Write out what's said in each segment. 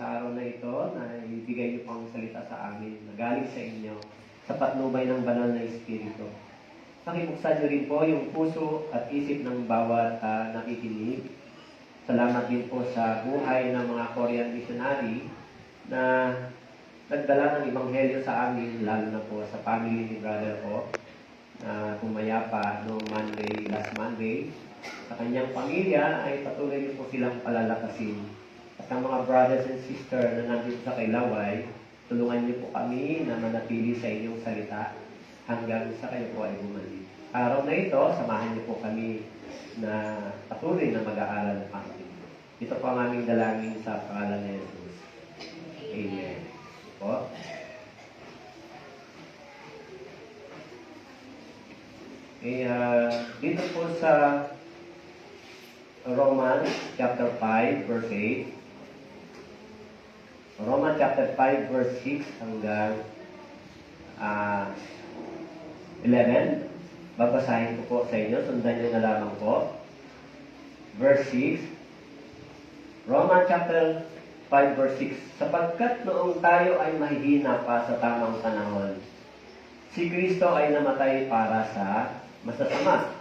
sa araw na ito na ibigay niyo pang salita sa amin na galing sa inyo sa patnubay ng banal na Espiritu. Pakibuksan niyo rin po yung puso at isip ng bawat nakikinig. Salamat din po sa buhay ng mga Korean missionary na nagdala ng Ebanghelyo sa amin, lalo na po sa family ni Brother O na pumayapa noong last Monday. Sa kanyang pamilya ay patuloy niyo po silang palalakasin. At ang mga brothers and sisters na nandito sa Kailaway, tulungan niyo po kami na manatili sa inyong salita hanggang sa kayo po ay bumalik. Araw na ito, samahan niyo po kami na patuloy na mag-aaral ng Panginoon. Ito po ang aming dalangin sa pangalan ni Jesus. Amen. Po. Dito po sa Romans chapter 5 verse 8. Romans chapter 5 verse 6 hanggang 11. Babasahin ko po sa inyo. Sundan nyo na lamang po. Verse 6. Romans chapter 5 verse 6. Sapagkat noong tayo ay mahihina pa sa tamang panahon, si Kristo ay namatay para sa masasama.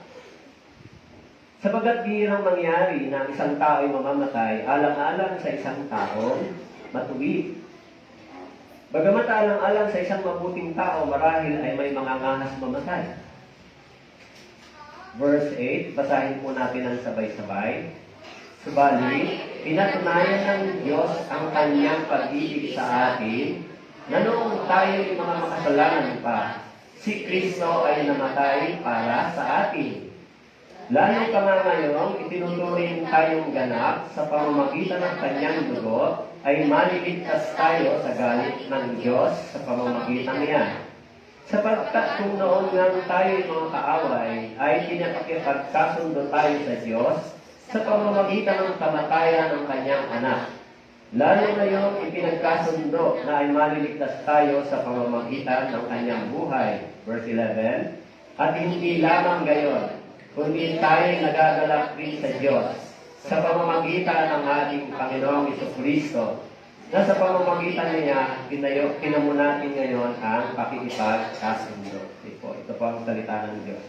Sapagat bihirang mangyari na ang isang tao ay mamamatay alang-alang sa isang taong matuwid. Bagamat alang-alang sa isang mabuting tao, marahil ay may mga ngahas mamatay. Verse 8, basahin po natin ang sabay-sabay. Subalit, pinatunayan ng Diyos ang kanyang pag-ibig sa atin na noong tayo'y mga makasalanan pa, si Kristo ay namatay para sa atin. Lalo pa nga ngayong itinuturing tayong ganap sa pamamagitan ng kanyang dugo, ay maliligtas tayo sa galit ng Diyos sa pamamagitan niya. Sapagkat kung noon nga tayo'y mga kaaway, ay pinapakipagkasundo tayo sa Diyos sa pamamagitan ng kamatayan ng kanyang anak. Lalo ngayong ipinagkasundo na ay maliligtas tayo sa pamamagitan ng kanyang buhay. Verse 11, at hindi lamang gayon, kundi tayo'y nagagalak rin sa Diyos sa pamamagitan ng ating Panginoong Jesucristo, na sa pamamagitan niya, pinamo natin ngayon ang pakikipagkasundo. Ito po ang salita ng Diyos.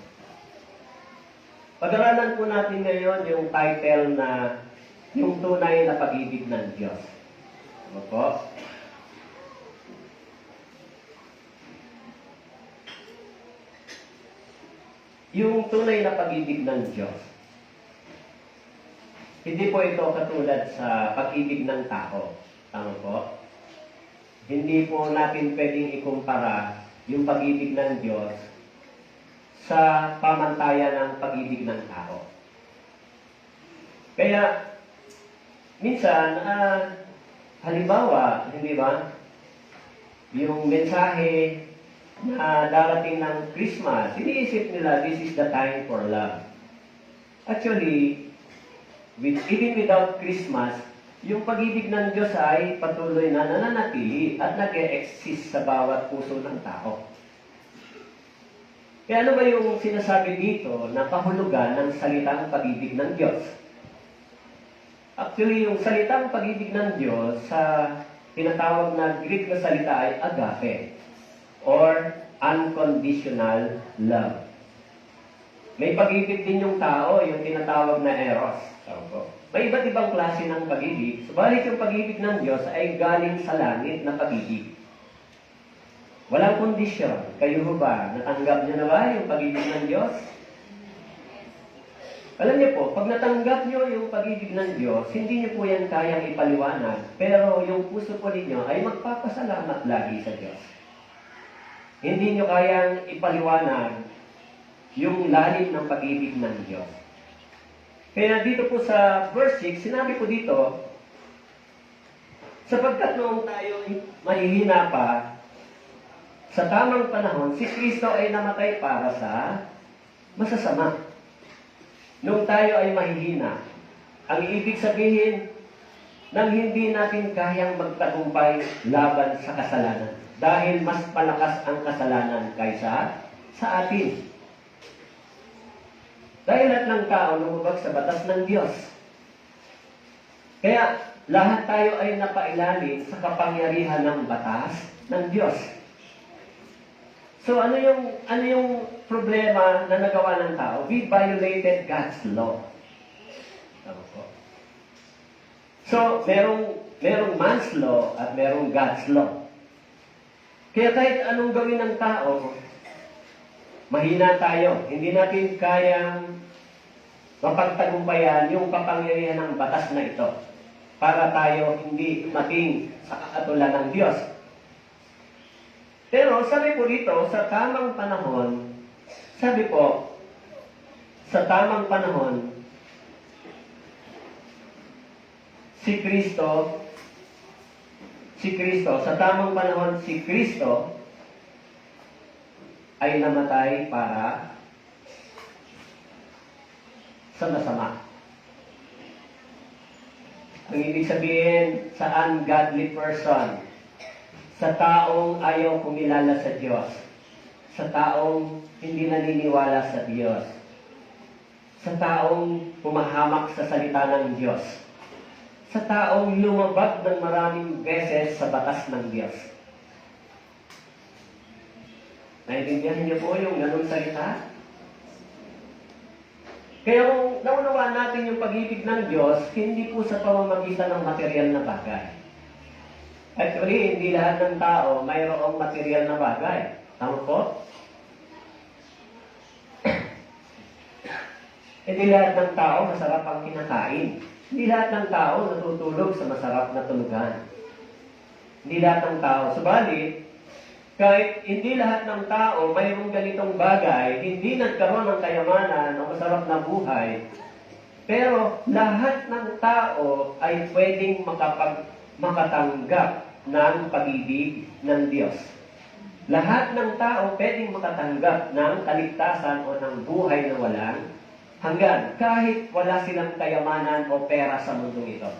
Pag-aralan po natin ngayon yung title na yung tunay na pag-ibig ng Diyos. Ano po? Yung tunay na pag-ibig ng Diyos. Hindi po ito katulad sa pag-ibig ng tao. Tama po? Hindi po natin pwedeng ikumpara yung pag-ibig ng Diyos sa pamantayan ng pag-ibig ng tao. Kaya, minsan, halimbawa, hindi ba, yung mensahe na darating ng Christmas, iniisip nila, this is the time for love. Actually, even without Christmas, yung pag-ibig ng Diyos ay patuloy na nananatili at nag-e-exist sa bawat puso ng tao. Kaya ano ba yung sinasabi dito na kahulugan ng salitang pag-ibig ng Diyos? Actually, yung salitang pag-ibig ng Diyos sa tinatawag na Greek na salita ay agape or unconditional love. May pag-ibig din yung tao, yung tinatawag na eros. May iba't ibang klase ng pag-ibig, subalit yung pag-ibig ng Diyos ay galing sa langit na pag-ibig. Walang kondisyon. Kayo ba? Natanggap niyo na ba yung pag-ibig ng Diyos? Alam niyo po, pag natanggap niyo yung pag-ibig ng Diyos, hindi niyo po yan kayang ipaliwanag, pero yung puso po ninyo ay magpapasalamat lagi sa Diyos. Hindi niyo kayang ipaliwanag yung lalim ng pag-ibig ng Diyos. Kaya dito po sa verse 6, sinabi po dito, sapagkat noong tayo mahihina pa, sa tamang panahon, si Kristo ay namatay para sa masasama. Noong tayo ay mahihina, ang ibig sabihin, nang hindi natin kayang magtagumpay laban sa kasalanan. Dahil mas palakas ang kasalanan kaysa sa atin. Dahil lahat ng tao lumabag sa batas ng Diyos. Kaya, lahat tayo ay napailalim sa kapangyarihan ng batas ng Diyos. So ano yung problema na nagawa ng tao? We violated God's law. Tama po. So, merong man's law at merong God's law. Kaya kahit anong gawin ng tao, mahina tayo. Hindi natin kayang mapagtagumpayan yung kapangyarihan ng batas na ito para tayo hindi mating sa kakatulan ng Diyos. Pero sabi po dito, sa tamang panahon, si Kristo, sa tamang panahon, si Kristo ay namatay para sa masama. Ang ibig sabihin, sa ungodly person, sa taong ayaw kumilala sa Diyos, sa taong hindi naniniwala sa Diyos, sa taong pumahamak sa salita ng Diyos, sa taong lumabag ng maraming beses sa batas ng Diyos. Naintindihan niyo po yung ganun salita? Kaya kung naunawaan natin yung pag-ibig ng Diyos, hindi po sa pamamagitan ng material na bagay. Actually, hindi lahat ng tao mayroong material na bagay. Tama po? Hindi lahat ng tao masarap ang kinakain. Hindi lahat ng tao natutulog sa masarap na tulugan. Hindi lahat ng tao. Subalit, kahit hindi lahat ng tao mayroong ganitong bagay, hindi nagkaroon ng kayamanan o masarap na buhay, pero lahat ng tao ay pwedeng makatanggap ng pag-ibig ng Diyos. Lahat ng tao pwedeng makatanggap ng kaligtasan o ng buhay na walang hanggan, kahit wala silang kayamanan o pera sa mundong ito.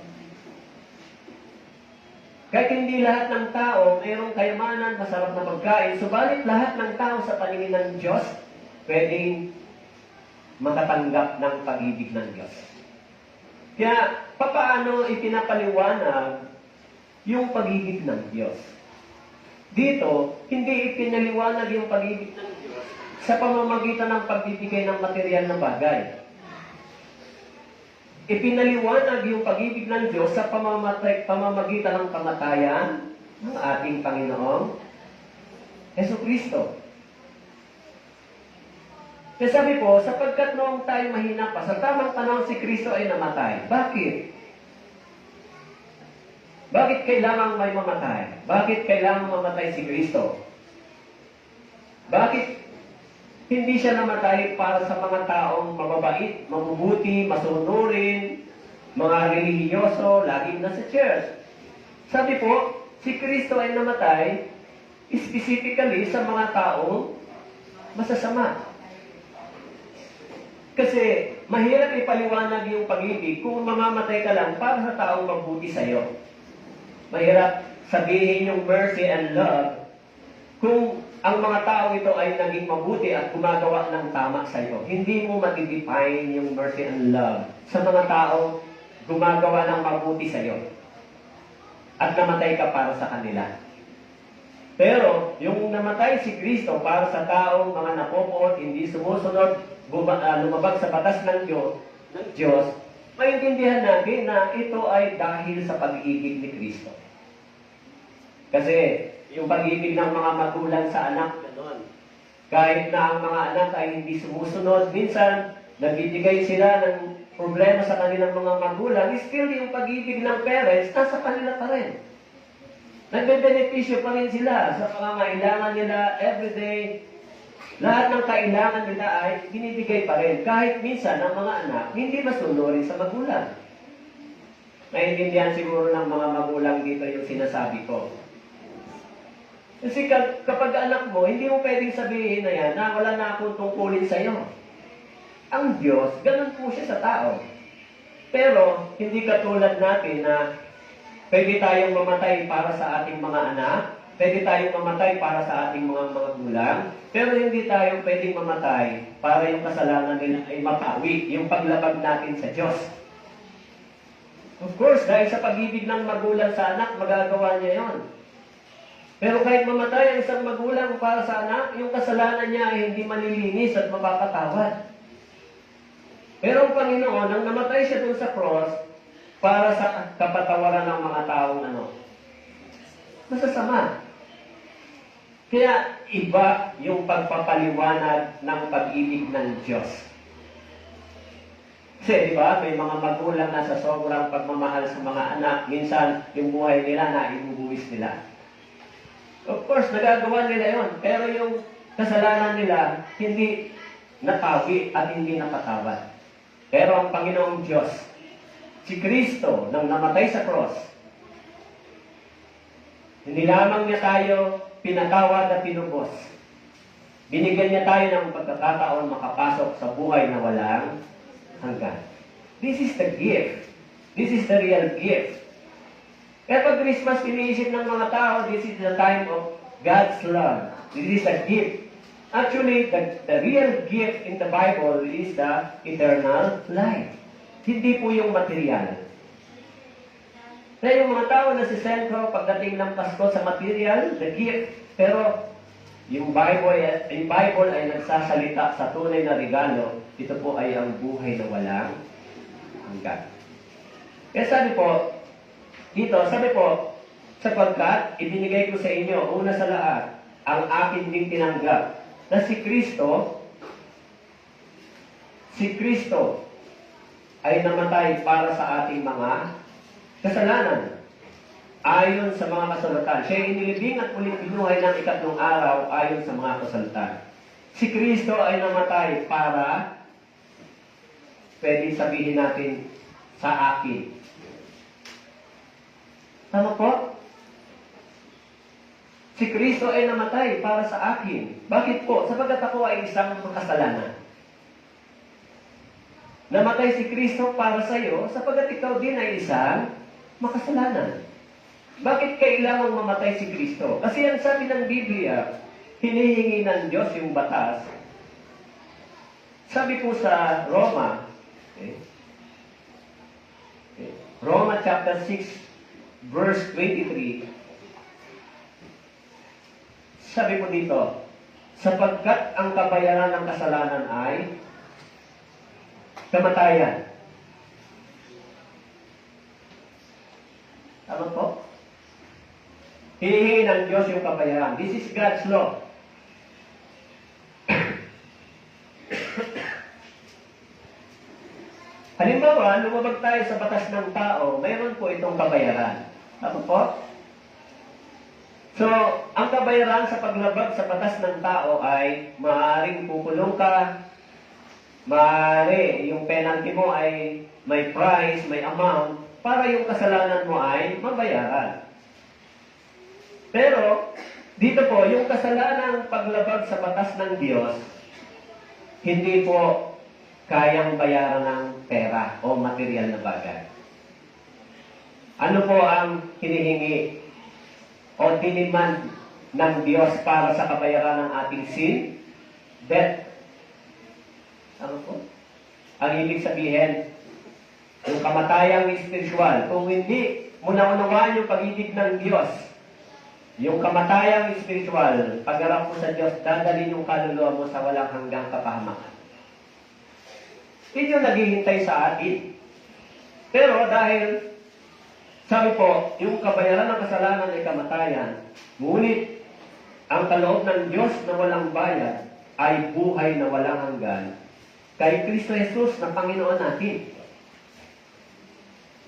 Kahit hindi lahat ng tao mayroong kayamanan, masarap na pagkain, subalit lahat ng tao sa paningin ng Diyos pwedeng makatanggap ng pag-ibig ng Diyos. Kaya, papaano ipinapaliwanag yung pag-ibig ng Diyos? Dito, hindi ipinaliwanag yung pag-ibig ng Diyos sa pamamagitan ng pagbibigay ng material na bagay. Ipinaliwanag yung pag-ibig ng Diyos sa pamamagitan ng kamatayan ng ating Panginoong Jesucristo. Kaya sabi po, sapagkat noong tayo mahina pa, sa tamang panahon si Kristo ay namatay. Bakit? Bakit kailangan may mamatay? Bakit kailangan mamatay si Kristo? Bakit hindi siya namatay para sa mga taong mababait, mabubuti, masunurin, mga relihiyoso, laging nasa church? Sabi po, si Kristo ay namatay specifically sa mga taong masasama. Kasi mahirap ipaliwanag yung pag-ibig kung mamamatay ka lang para sa taong mabuti sa'yo. Mahirap sabihin yung mercy and love kung ang mga tao ito ay naging mabuti at gumagawa ng tama sa iyo. Hindi mo matidefine yung mercy and love sa mga tao gumagawa ng mabuti sa iyo at namatay ka para sa kanila. Pero, yung namatay si Kristo para sa taong mga napopoot, hindi sumusunod, lumabag sa batas ng Diyos, maintindihan natin na ito ay dahil sa pag-ibig ni Kristo. Kasi, yung pag-ibig ng mga magulang sa anak, gano'n. Kahit na ang mga anak ay hindi sumusunod, minsan, nagbibigay sila ng problema sa kanilang mga magulang, still yung pag-ibig ng parents, nasa kanila pa rin. Nagbe-benepisyo pa rin sila sa mga kailangan nila everyday. Lahat ng kailangan nila ay binibigay pa rin. Kahit minsan, ang mga anak, hindi masunurin sa magulang. Naiintindihan siguro ng mga magulang dito yung sinasabi ko. Kasi kapag anak mo, hindi mo pwedeng sabihin na yan na wala na akong tungkulin sa iyo. Ang Diyos, ganun po siya sa tao. Pero, hindi katulad natin na pwede tayong mamatay para sa ating mga anak, pwede tayong mamatay para sa ating mga magulang, pero hindi tayo pwedeng mamatay para yung kasalanan nila ay mapawi, yung paglabag natin sa Diyos. Of course, dahil sa pag-ibig ng magulang sa anak, magagawa niya yon. Pero kahit mamatay ang isang magulang para sa anak, yung kasalanan niya ay hindi malilinis at mapapatawad. Pero ang Panginoon, nang namatay siya dun sa cross, para sa kapatawaran ng mga taong masasama. Kaya iba yung pagpapaliwanag ng pag-ibig ng Diyos. Kasi di ba, may mga magulang na sa sobrang pagmamahal sa mga anak, minsan yung buhay nila na ibubuwis nila. Of course, nagagawa nila yon. Pero yung kasalanan nila, hindi napawi at hindi napatawad. Pero ang Panginoong Diyos, si Kristo, nang namatay sa cross, hindi lamang niya tayo pinatawad at tinubos. Binigyan niya tayo ng pagkakataon makapasok sa buhay na walang hanggan. This is the gift. This is the real gift. Kaya pag Christmas, iniisip ng mga tao, this is the time of God's love. This is a gift. Actually, the real gift in the Bible is the eternal life. Hindi po yung material. Kaya yung mga tao na si sentro pagdating ng Pasko sa material, the gift, pero yung Bible ay nagsasalita sa tunay na regalo, ito po ay ang buhay na walang hanggan. Kaya sabi po, sapagkat ibinigay ko sa inyo, una sa lahat, ang akin ding tinanggap, na si Kristo ay namatay para sa ating mga kasalanan. Ayon sa mga kasulatan, siya inilibing at muling binuhay ng ikatlong araw ayon sa mga kasulatan. Si Kristo ay namatay para, pwede sabihin natin, sa akin. Tama po? Si Kristo ay namatay para sa akin. Bakit po? Sapagkat ako ay isang makasalanan. Namatay si Kristo para sa iyo, sapagkat ikaw din ay isang makasalanan. Bakit kailangan mamatay si Kristo? Kasi ang sabi ng Biblia, hinihingi ng Diyos yung batas. Sabi po sa Roma, Roma chapter 6, verse 23, sabi po dito, sapagkat ang kabayaran ng kasalanan ay kamatayan. Tama po? Hinihingi ng Diyos yung kabayaran. This is God's law. Halimbawa, lumabag tayo sa batas ng tao, mayroon po itong kabayaran. Tama po? So, ang kabayaran sa paglabag sa batas ng tao ay maaaring kukulong ka, maaari yung penalty mo ay may price, may amount, para yung kasalanan mo ay mabayaran. Pero, dito po, yung kasalanang paglabag sa batas ng Diyos, hindi po kayang bayaran ng pera o material na bagay. Ano po ang hinihingi o diniman ng Diyos para sa kabayaran ng ating sin? Death. Ano po? Ang ibig sabihin, yung kamatayang spiritual, kung hindi mo naunawaan yung pag-ibig ng Diyos, yung kamatayang spiritual, pagharap mo sa Diyos, dadalhin yung kaluluwa mo sa walang hanggang kapahamakan. Hindi yung naghihintay sa atin. Pero dahil, sabi po, yung kabayaran ng kasalanan ay kamatayan, ngunit ang kaloob ng Diyos na walang bayad ay buhay na walang hanggan kay Kristo Jesus na Panginoon natin.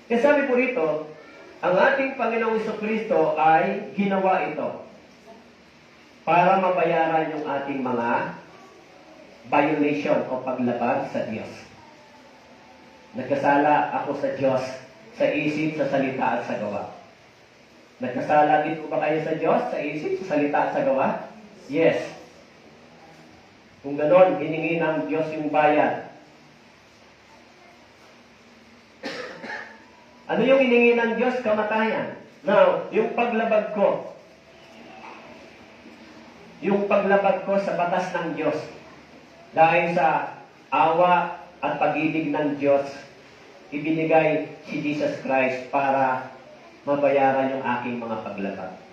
Kaya sabi po rito, ang ating Panginoong Kristo ay ginawa ito para mabayaran yung ating mga violation o paglabag sa Diyos. Nagkasala ako sa Diyos sa isip, sa salita at sa gawa. Nagkasala din po ba kayo sa Diyos sa isip, sa salita at sa gawa? Yes. Kung ganon, hiningi ng Diyos yung bayad. Ano yung hiningi ng Diyos? Kamatayan. Now, yung paglabag ko sa batas ng Diyos, dahil sa awa at pag-ibig ng Diyos, ibinigay si Jesus Christ para mabayaran yung aking mga paglabag.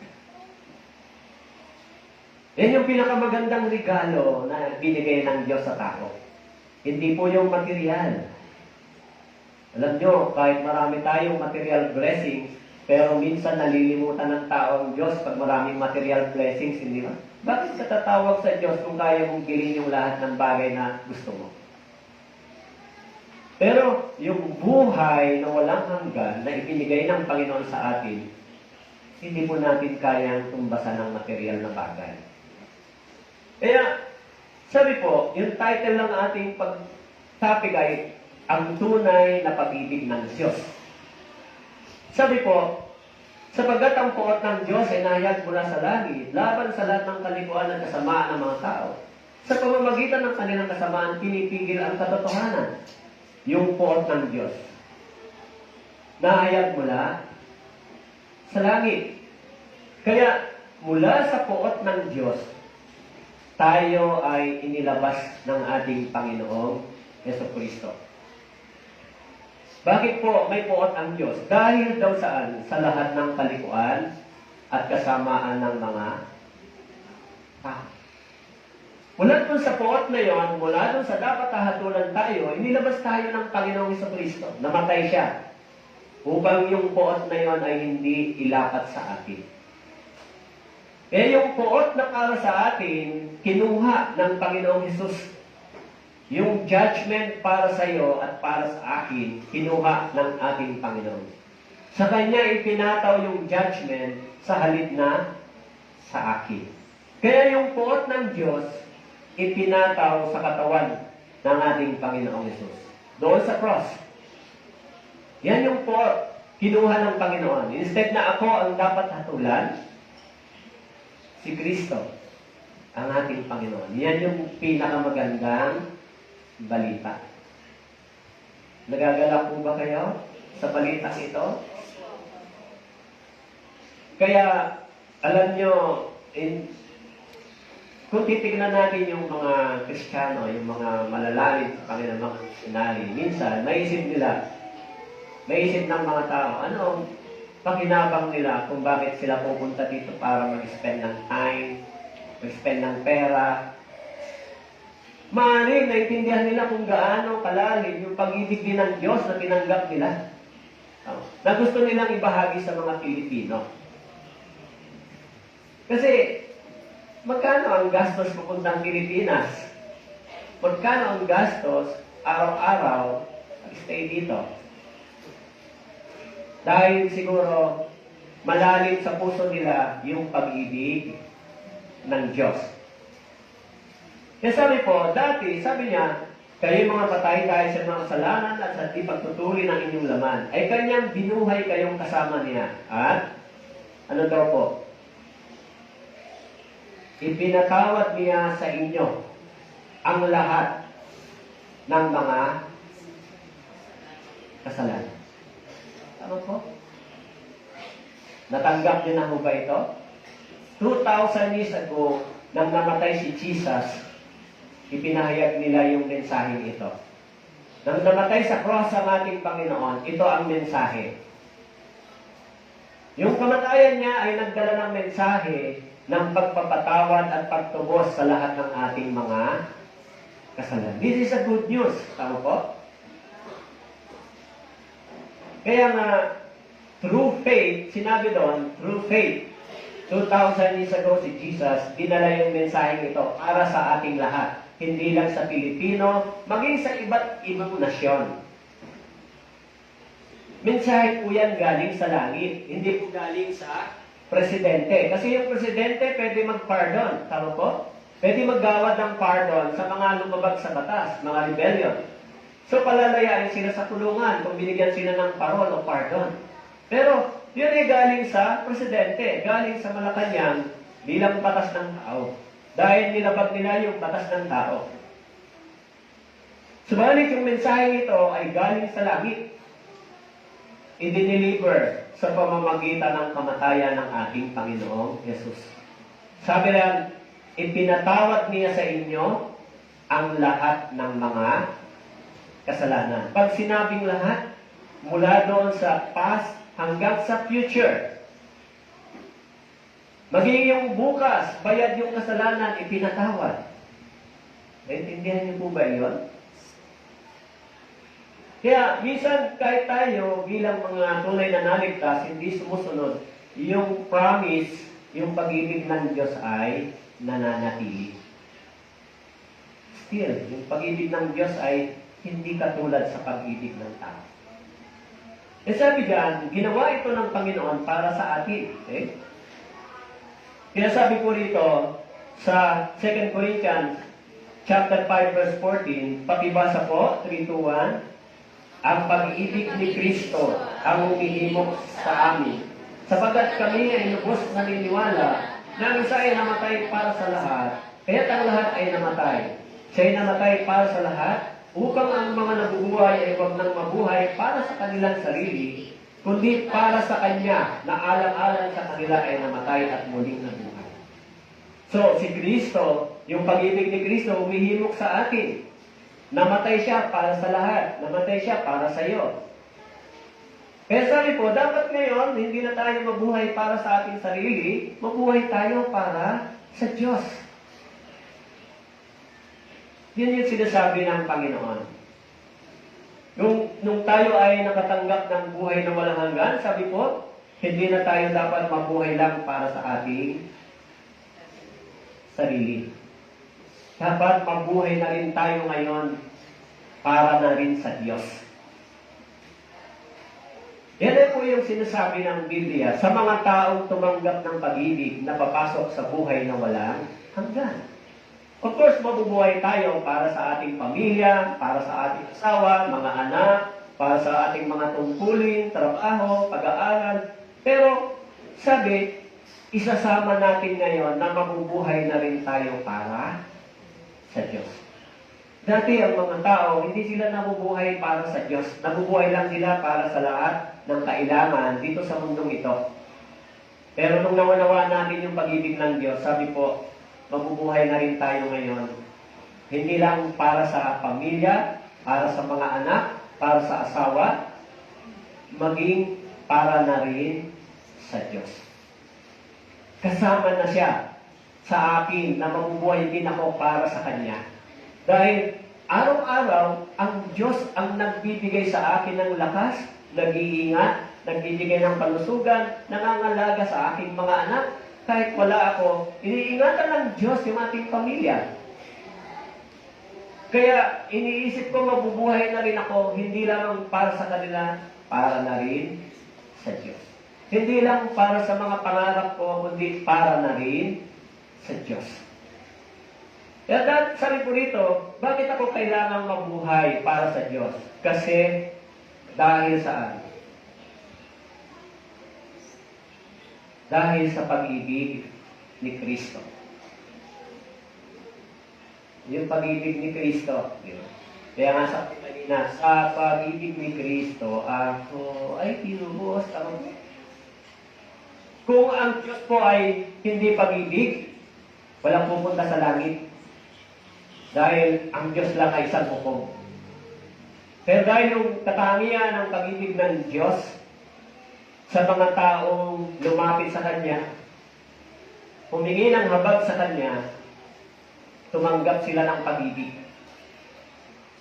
Yan yung pinakamagandang regalo na binigay ng Diyos sa tao. Hindi po yung material. Alam nyo, kahit marami tayong material blessings, pero minsan nalilimutan ng tao ang Diyos pag maraming material blessings, hindi ba? Bakit ka tatawag sa Diyos kung kaya mong gawin yung lahat ng bagay na gusto mo? Pero yung buhay na walang hanggan na ibinigay ng Panginoon sa atin, hindi po natin kayang tumbasan ng material na bagay. Kaya, sabi po, yung title ng ating topic ay ang tunay na pag-ibig ng Diyos. Sabi po, sapagkat ang poot ng Diyos ay nahayag mula sa langit, laban sa lahat ng kalikuan at kasamaan ng mga tao. Sa pamamagitan ng kanilang kasamaan, pinipigil ang katotohanan, yung poot ng Diyos. Nahayag mula sa langit. Kaya, mula sa poot ng Diyos, tayo ay inilabas ng ating Panginoong Jesucristo. Bakit po may poot ang Diyos? Dahil daw saan? Sa lahat ng kalikuan at kasamaan ng mga tao. Mula dun sa poot na yon, mula dun sa dapat hahatulan tayo, inilabas tayo ng Panginoong Jesucristo. Namatay siya upang yung poot na yon ay hindi ilapat sa atin. Yung poot na para sa atin, kinuha ng Panginoong Hesus. Yung judgment para sa iyo at para sa akin, kinuha ng ating Panginoon. Sa Kanya ipinataw yung judgment sa halip na sa akin. Kaya yung poot ng Diyos, ipinataw sa katawan ng ating Panginoong Hesus. Doon sa cross. Yan yung poot, kinuha ng Panginoon. Instead na ako ang dapat hatulan, si Kristo, ang ating Panginoon. Yan yung pinakamagandang balita. Nagagalak po ba kayo sa balitang ito? Kaya, alam nyo, kung titignan natin yung mga Kristiyano, yung mga malalalim sa kanilang mga sinari, minsan, maisip ng mga tao, ano pakinabang nila kung bakit sila pupunta dito para mag-spend ng time, mag-spend ng pera. Maaaring naintindihan nila kung gaano kalalim yung pag-ibig din ng Diyos na tinanggap nila. Na gusto nilang ibahagi sa mga Pilipino. Kasi, magkano ang gastos papuntang Pilipinas? Magkano ang gastos araw-araw stay dito? Dahil siguro malalim sa puso nila yung pag-ibig ng Diyos. Kaya sabi po, dati, sabi niya, kayo mga patay dahil sa mga kasalanan at sa di pagtutuli ng inyong laman, ay kanyang binuhay kayong kasama niya. At, ano daw po? Ipinatawad niya sa inyo ang lahat ng mga kasalanan. Tama po? Natanggap niyo na ho ba ito? 2,000 years ago, nang namatay si Jesus, ipinahayag nila yung mensaheng ito. Nang namatay sa cross ang ating Panginoon, ito ang mensahe. Yung kamatayan niya ay nagdala ng mensahe ng pagpapatawad at pagtubos sa lahat ng ating mga kasalanan. This is a good news. Tama po? Kaya nga, through faith, sinabi doon, through faith, 2,000 years ago si Jesus, dinala yung mensaheng ito para sa ating lahat. Hindi lang sa Pilipino, maging sa iba't ibang nasyon. Mensahe po yan galing sa langit, hindi po galing sa presidente. Kasi yung presidente pwede mag-pardon, tama po? Pwede maggawad ng pardon sa mga lumabag sa batas, mga rebellion. So, palalayain sila sa kulungan kung binigyan sila ng parol o pardon. Pero, yun ay galing sa presidente, galing sa Malacanang bilang batas ng tao. Dahil nilabag nila yung batas ng tao. Subalit yung mensaheng ito ay galing sa langit. I-deliver sa pamamagitan ng kamatayan ng ating Panginoong Yesus. Sabi lang, ipinatawad niya sa inyo ang lahat ng mga kasalanan. Pag sinabing lahat, mula doon sa past hanggang sa future. Maging yung bukas, bayad yung kasalanan, ipinatawad. Naintindihan niyo po ba yun? Kaya, minsan kahit tayo bilang mga tunay na naligtas, hindi sumusunod, yung promise, yung pag-ibig ng Diyos ay nananatili. Still, yung pag-ibig ng Diyos ay hindi katulad sa pag-ibig ng tao. E sabi diyan, ginawa ito ng Panginoon para sa atin. Okay? Kaya sabi ko rito, sa 2 Corinthians chapter 5 verse 14, pakibasa po, 3-2-1, ang pag-ibig ni Kristo ang umihimok sa amin. Sapagkat kami ay lubos naniniwala na ang isa ay namatay para sa lahat, kaya't ang lahat ay namatay. Siya ay namatay para sa lahat, upang ang mga nabubuhay ay huwag nang mabuhay para sa kanilang sarili, kundi para sa Kanya na alang-alang sa kanila ay namatay at muling nabuhay. So, si Kristo, yung pag-ibig ni Kristo, umihimok sa atin. Namatay siya para sa lahat. Namatay siya para sa iyo. Kaya sabi po, dapat ngayon, hindi na tayo mabuhay para sa ating sarili, mabuhay tayo para sa Diyos. Yun yung sinasabi ng Panginoon. Nung tayo ay nakatanggap ng buhay na walang hanggan, sabi po, hindi na tayo dapat mabuhay lang para sa ating sarili. Dapat mabuhay na rin tayo ngayon para na rin sa Diyos. Yan po yung sinasabi ng Biblia sa mga taong tumanggap ng pag-ibig na papasok sa buhay na walang hanggan. Of course, mabubuhay tayo para sa ating pamilya, para sa ating asawa, mga anak, para sa ating mga tungkulin, trabaho, pag-aaral. Pero, sabi, isasama natin ngayon na mabubuhay na rin tayo para sa Diyos. Dati ang mga tao, hindi sila nabubuhay para sa Diyos. Nabubuhay lang sila para sa lahat ng kailangan dito sa mundong ito. Pero nung nawa natin yung pag-ibig ng Diyos, sabi po, mabubuhay na rin tayo ngayon. Hindi lang para sa pamilya, para sa mga anak, para sa asawa, maging para na rin sa Diyos. Kasama na siya sa akin na mabubuhay din ako para sa Kanya. Dahil araw-araw, ang Diyos ang nagbibigay sa akin ng lakas, nag-iingat, nagbibigay ng kalusugan, nangangalaga sa aking mga anak. Kahit wala ako, iniingatan ng Diyos yung ating pamilya. Kaya iniisip ko mabubuhay na rin ako, hindi lang para sa kanila, para na rin sa Diyos. Hindi lang para sa mga pangarap ko, kundi para na rin sa Diyos. Kaya sabi ko rito, bakit ako kailangang mabuhay para sa Diyos? Kasi dahil saan? Dahil sa pag-ibig ni Kristo. Yung pag-ibig ni Kristo. Kaya nga sa kanina, sa pag-ibig ni Kristo, ako ay tinubos. Kung ang Diyos po ay hindi pag-ibig, walang pupunta sa langit. Dahil ang Diyos lang ay isang hukom. Pero dahil yung katangian ng pag-ibig ng Diyos sa mga taong lumapit sa Kanya, humingi ng habag sa Kanya, tumanggap sila ng pag-ibig.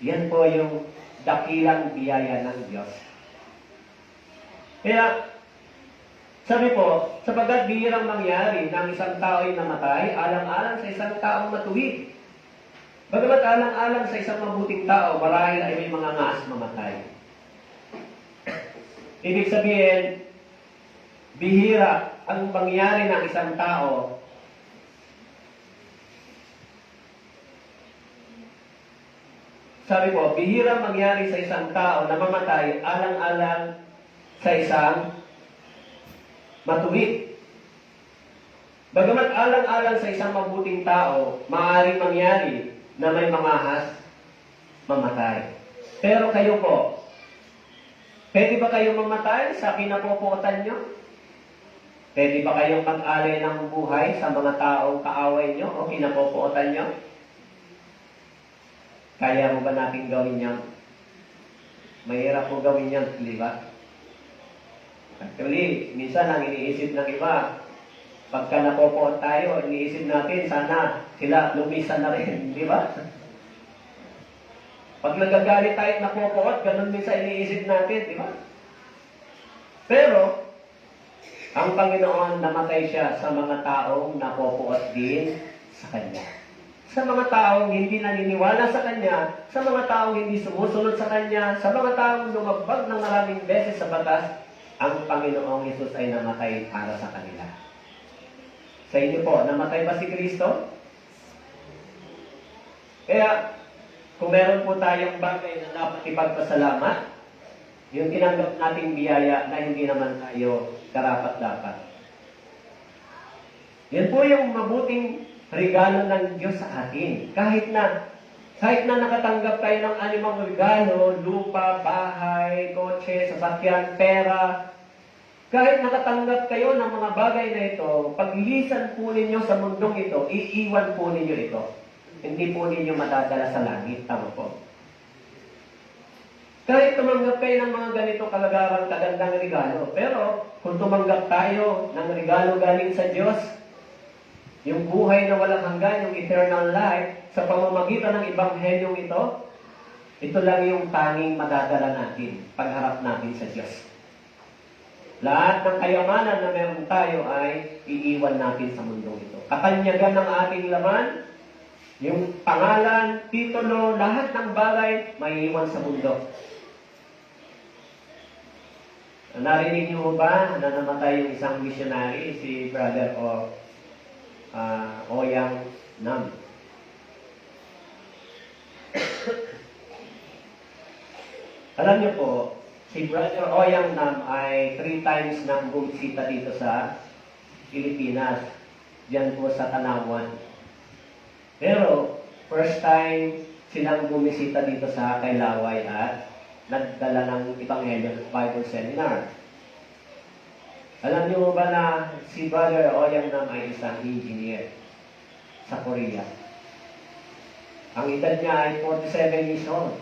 Yan po yung dakilang biyaya ng Diyos. Kaya, sabi po, sapagkat bihirang mangyari na ang isang tao ay namatay, alang-alang sa isang taong matuwid. Bagamat alang-alang sa isang mabuting tao, marahil ay may mga ngaas mamatay. Ibig sabihin, bihira ang mangyari ng isang tao sabi po, bihira mangyari sa isang tao na mamatay alang-alang sa isang matuwid. Bagamat alang-alang sa isang mabuting tao, maaaring mangyari na may mangahas mamatay. Pero kayo po, pwede ba kayo mamatay sa kinapupuotan nyo? Pwede ba kayong mag-alay ng buhay sa mga taong kaaway nyo o kinapupuotan nyo? Kaya mo ba natin gawin yan? Mahirap po gawin yan, di ba? Actually, minsan ang iniisip ng iba, pagka napopoot tayo, iniisip natin, sana sila lumisan na rin, di ba? Pag nagagalit tayo at napopoot, ganun din sa iniisip natin, di ba? Pero, ang Panginoon namatay siya sa mga taong napopoot din sa Kanya. Sa mga taong hindi naniniwala sa Kanya, sa mga taong hindi sumusunod sa Kanya, sa mga taong lumabag ng maraming beses sa batas, ang Panginoong Hesus ay namatay para sa kanila. Sa inyo po, namatay ba si Kristo? Kaya, kung meron po tayong bagay na dapat ipagpasalamat, yung tinanggap nating biyaya na hindi naman tayo karapat-dapat. Yan po yung mabuting regalo ng Diyos sa atin. Kahit na nakatanggap tayo ng anumang regalo, lupa, bahay, kotse, sasakyan, pera, kahit nakatanggap kayo ng mga bagay na ito, paglisan po ninyo sa mundong ito, iiwan po ninyo ito. Hindi po ninyo madadala sa langit. Tama po. Kahit tumanggap kayo ng mga ganito kalagaran, kagandang regalo, pero kung tumanggap tayo ng regalo galing sa Diyos, yung buhay na walang hanggan, yung eternal life, sa pamamagitan ng Ebanghelyong ito lang yung tanging madadala natin, pagharap natin sa Diyos. Lahat ng kayamanan na meron tayo ay iiwan natin sa mundong ito. Katanyagan ng ating laman, yung pangalan, titulo, lahat ng bagay, maiiwan sa mundo. Narinig niyo ba na namatay yung isang missionary, si Brother Oyang Nam? Alam niyo po, si Brother Oyang Nam ay 3 times nang bumisita dito sa Pilipinas, diyan po sa Tanawan. Pero, first time silang bumisita dito sa Kailaway at nagdala ng Ebanghelyo Bible Seminar. Alam niyo ba na si Brother Oyang Nam ay isang engineer sa Korea? Ang edad niya ay 47 years old.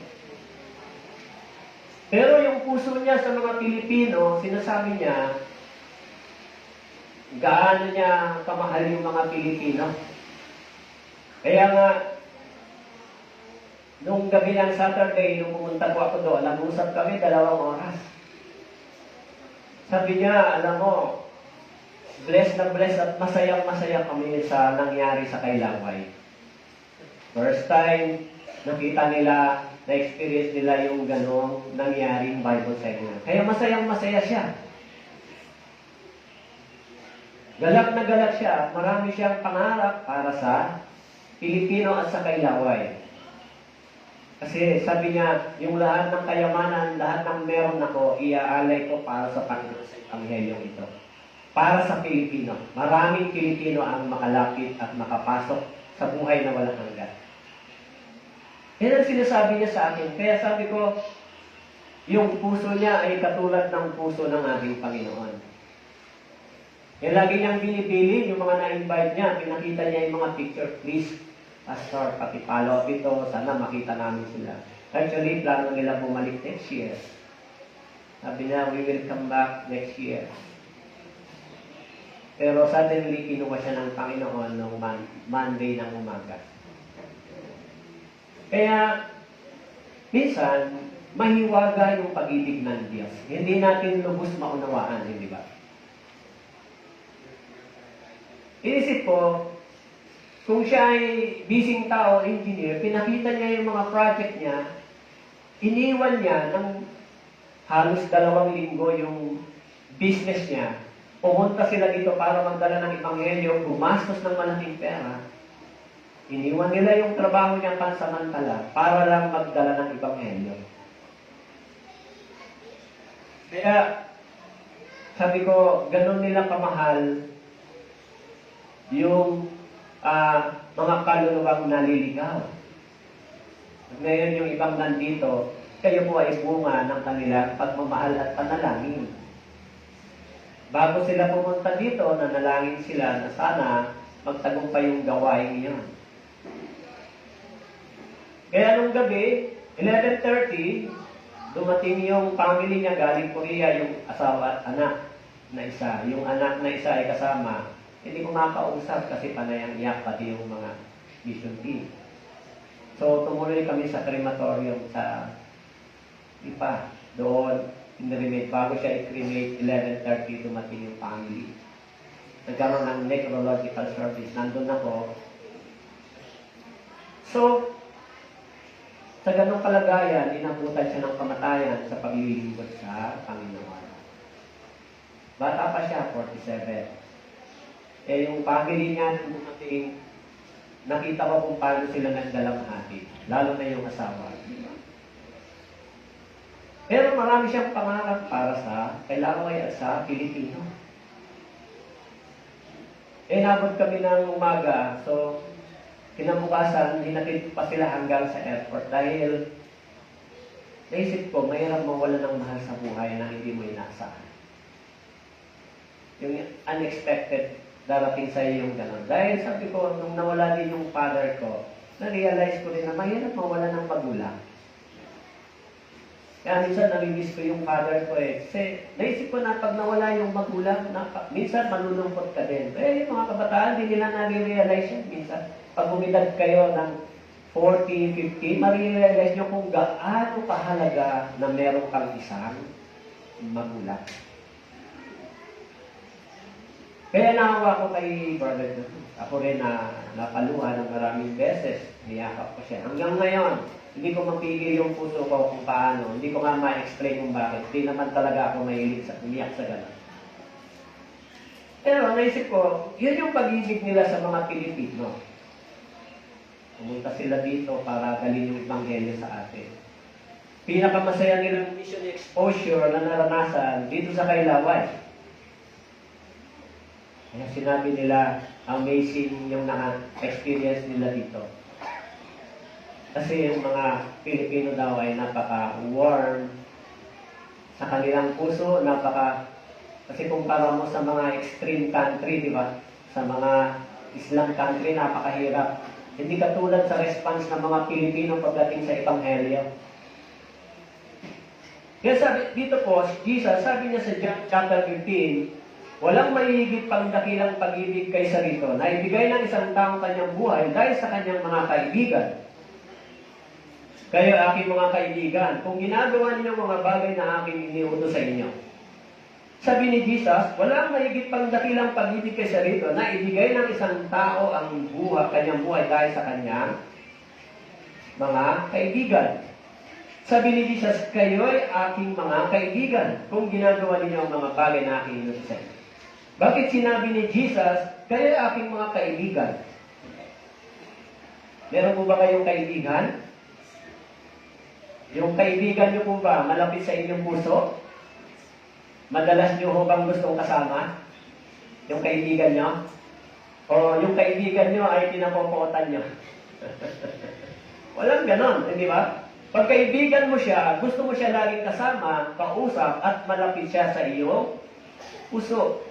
Pero yung puso niya sa mga Pilipino, sinasabi niya, gaano niya kamahal yung mga Pilipino. Kaya nga, nung gabi ng Saturday, nung pumunta po ako doon, nag-usap kami 2 oras. Sabi niya, alam mo, blessed na blessed at masayang-masaya kami sa nangyari sa Kailaway. First time, nakita nila, na-experience nila yung ganong nangyaring Bible seminar. Kaya masayang-masaya siya. Galak na galak siya. Marami siyang pangarap para sa Pilipino at sa Kailaway. Kasi sabi niya, yung lahat ng kayamanan, lahat ng meron ako, iaalay ko para sa Panginoon sa Ebanghelyong ito. Para sa Pilipino. Maraming Pilipino ang makalapit at makapasok sa buhay na walang hanggan. Yan ang sinasabi niya sa akin. Kaya sabi ko, yung puso niya ay katulad ng puso ng ating Panginoon. Yan lagi niyang binibili, yung mga na-invite niya, pinakita niya yung mga picture, please, Pastor, pakipalo up ito, sana makita namin sila. Actually, plano nila bumalik next year. Sabi niya, we will come back next year. Pero suddenly, kinuha siya ng Panginoon noong Monday ng umaga. Kaya, minsan, mahiwaga yung pag-ibig ng Diyos. Hindi natin lubos maunawaan, hindi ba? Inisip ko, kung siya ay busy tao, engineer, pinakita niya yung mga project niya, iniwan niya ng halos 2 linggo yung business niya. Pumunta sila dito para magdala ng Ebanghelyo, gumastos ng malaking pera. Iniwan nila yung trabaho niya pansamantala para lang magdala ng Ebanghelyo. Kaya, sabi ko, ganun nila kamahal yung mga kaluluwang naliligaw. Ngayon yung ibang nandito, kayo po ay bunga ng kanilang pagmamahal at panalangin. Bago sila pumunta dito, nanalangin sila na sana magtagumpay yung gawain niyon. Kaya nung gabi, 11:30, dumating yung family niya galing Korea, yung asawa at anak na isa. Yung anak na isa ay kasama. Hindi ko makausap kasi panay ang iyak pati yung mga mission team. So, tumuloy kami sa crematorium sa Ipa. Doon, in-cremate. Bago siya i-cremate, 11:30 dumating yung family. Nagkaroon ng necrological service. Nandun ako. So, sa ganong kalagayan, inabutan siya ng kamatayan sa paglilingkod sa Panginoon. Bata pa siya, 47. Yung family niya, nung dumating, nakita ko kung paano sila nagdalamhati. Lalo na yung asawa. Pero marami siyang pangarap para sa Kailaway at sa Pilipino. Nabot kami ng umaga, so kinabukasan, hinatid pa sila hanggang sa airport dahil naisip ko, mahirap mawala ng mahal sa buhay na hindi mo inaasahan. Yung unexpected darating sa iyo yung gano'n. Dahil sabi ko, nung nawala din yung father ko, na-realize ko rin na mahirap mawala ng magulang. Kaya minsan nami-miss ko yung father ko eh. Kasi naisip ko na pag nawala yung magulang, minsan malulungkot ka din. Yung mga kabataan, hindi nila nare-realize yan. Minsan, pag umidad kayo ng 40, 50, marirealize nyo kung gaano kahalaga na meron kang isang magulang. Kaya naawa ko kay Brother John. Ako rin na napaluha ng maraming beses. Niyakap ko siya. Hanggang ngayon, hindi ko mapigil yung puso ko kung paano. Hindi ko nga ma-explain kung bakit. Hindi naman talaga ako mahilig sa umiyak sa gano'n. Pero naisip ko, yun yung pag-ibig nila sa mga Pilipino. Pumunta sila dito para dalhin yung Ebanghelyo sa atin. Pinakamasaya nilang mission exposure na naranasan dito sa Kailaway. Kaya sinabi nila, amazing yung na-experience nila dito. Kasi yung mga Pilipino daw ay napaka-warm sa kanilang puso, kasi kumpara mo sa mga extreme country, di ba? Sa mga Islam country, napakahirap. Hindi katulad sa response ng mga Pilipino pagdating sa Ebanghelyo. Kaya sabi, dito po, Jesus, sabi niya sa John chapter 15, walang mahigit pang dakilang pag-ibig kaysa rito na ibigay ng isang taong kanyang buhay dahil sa kanyang mga kaibigan. Kayo, aking mga kaibigan, kung ginagawa ninyo mga bagay na aking iniutos sa inyo. Sabi ni Jesus, walang mahigit pang dakilang pag-ibig kaysa rito na ibigay ng isang tao ang kanyang buhay dahil sa kanyang mga kaibigan. Sabi ni Jesus, kayo'y aking mga kaibigan kung ginagawa ninyo ang mga bagay na aking inutos sa inyo. Bakit sinabi ni Jesus, kayo'y aking mga kaibigan? Meron po ba kayong kaibigan? Yung kaibigan nyo po ba malapit sa inyong puso? Madalas nyo ho bang gustong kasama? Yung kaibigan nyo? O yung kaibigan nyo ay pinapopotan nyo? Walang ganon, hindi ba? Pag kaibigan mo siya, gusto mo siya laging kasama, kausap, at malapit siya sa iyong puso.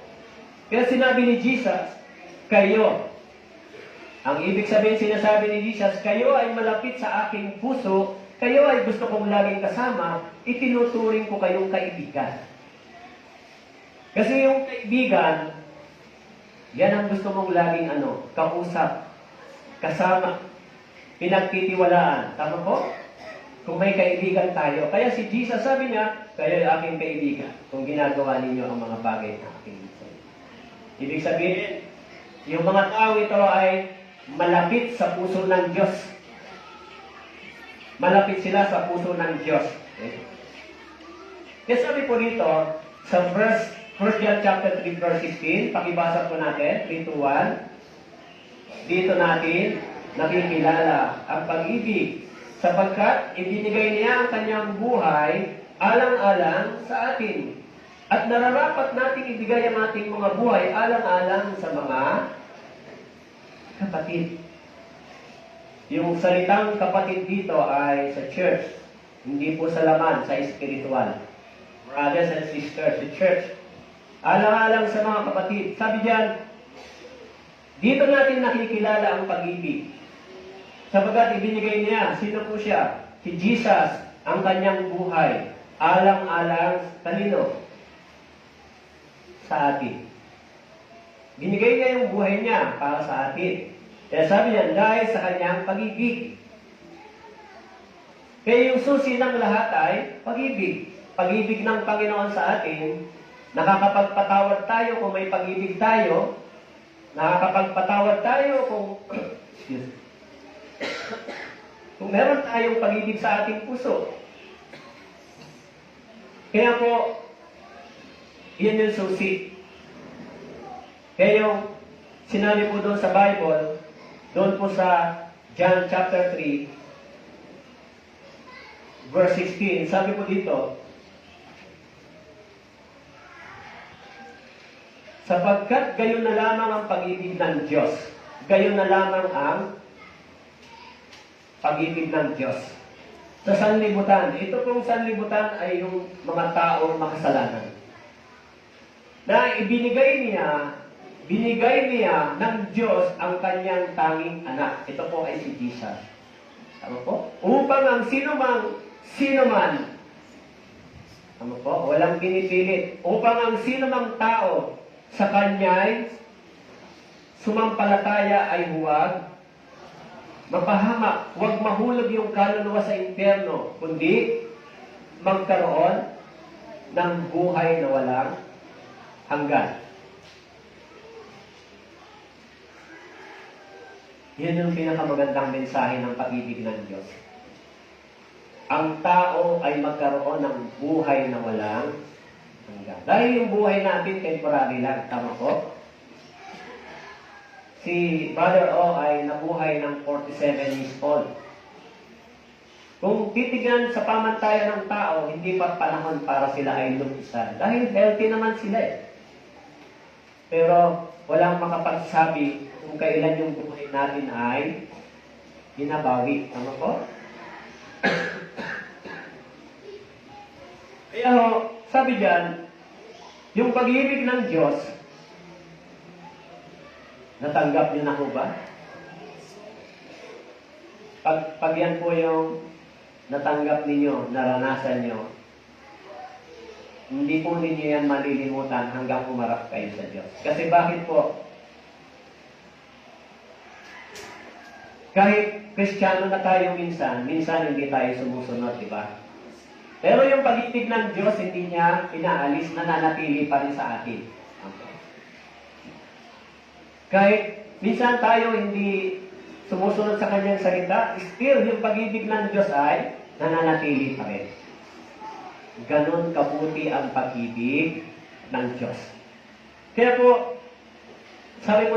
Kaya sinabi ni Jesus, kayo. Ang ibig sabihin sinasabi ni Jesus, kayo ay malapit sa aking puso, kayo ay gusto kong laging kasama, itinuturing ko kayong kaibigan. Kasi yung kaibigan, yan ang gusto mong laging kausap, kasama, pinagtitiwalaan. Tama po? Kung may kaibigan tayo. Kaya si Jesus sabi niya, kayo ay aking kaibigan kung ginagawa ninyo ang mga bagay na aking gusto. Ibig sabihin, yung mga tao ito ay malapit sa puso ng Diyos. Malapit sila sa puso ng Diyos. Okay? Kaya sabi po rito, sa 1 John chapter 3 verse 16, pakibasa po natin, 3-1, dito natin nakikilala ang pag-ibig sapagkat ibinigay niya ang kanyang buhay alang-alang sa atin. At nararapat nating ibigay ang ating mga buhay alang-alang sa mga kapatid. Yung salitang kapatid dito ay sa church, hindi po sa laman, sa spiritual. Brothers and sisters, the church. Alang-alang sa mga kapatid. Sabi diyan, dito natin nakikilala ang pag-ibig. Sabagat ibinigay niya, sino po siya? Si Jesus, ang kanyang buhay. alang-alang talino sa atin. Binigay niya yung buhay niya para sa atin. Kaya sabi niya, dahil sa kanyang pag-ibig. Kaya yung susi ng lahat ay pag-ibig. Pag-ibig ng Panginoon sa atin, nakakapagpatawad tayo kung may pag-ibig tayo, nakakapagpatawad tayo kung kung meron tayong pag-ibig sa ating puso. Kaya po, yun yung susi. Kaya yung sinabi po doon sa Bible, doon po sa John chapter 3, verse 16, sabi po dito, sapagkat gayon na lamang ang pag-ibig ng Diyos. Gayon na lamang ang pag-ibig ng Diyos. Sa sanlibutan, ito pong sanlibutan ay yung mga taong makasalanan. Na binigay niya ng Diyos ang kanyang tanging anak. Ito po ay si Jesus. Tama po? Upang ang sino man, tama po, walang pinipilit. Upang ang sino mang tao sa kanya'y sumampalataya ay huwag mapahamak, huwag mahulog yung kaluluwa sa impyerno, kundi magkaroon ng buhay na walang hanggan. Yun yung pinakamagandang mensahe ng pag-ibig ng Diyos. Ang tao ay magkaroon ng buhay na walang hanggan. Dahil yung buhay natin temporary lang, tama po? Si Brother O ay nabuhay ng 47 years old. Kung titignan sa pamantayan ng tao, hindi pa panahon para sila ay lumisan. Dahil healthy naman sila eh. Pero walang makapagsabi kung kailan yung buhay natin ay binabawi. Tama po? Kaya ho, sabi dyan, yung pag-ibig ng Diyos, natanggap niyo na ho ba? Pag yan po yung natanggap ninyo, naranasan nyo, hindi po ninyo yan malilimutan hanggang umarap kayo sa Diyos. Kasi bakit po? Kahit Kristiyano na tayo minsan hindi tayo sumusunod, di ba? Pero yung pag-ibig ng Diyos, hindi niya pinaalis, nananatili pa rin sa atin. Okay. Kahit minsan tayo hindi sumusunod sa kanyang salita, still yung pag-ibig ng Diyos ay nananatili pa rin. Ganon kabuti ang pag-ibig ng Diyos. Kaya po, sabi ko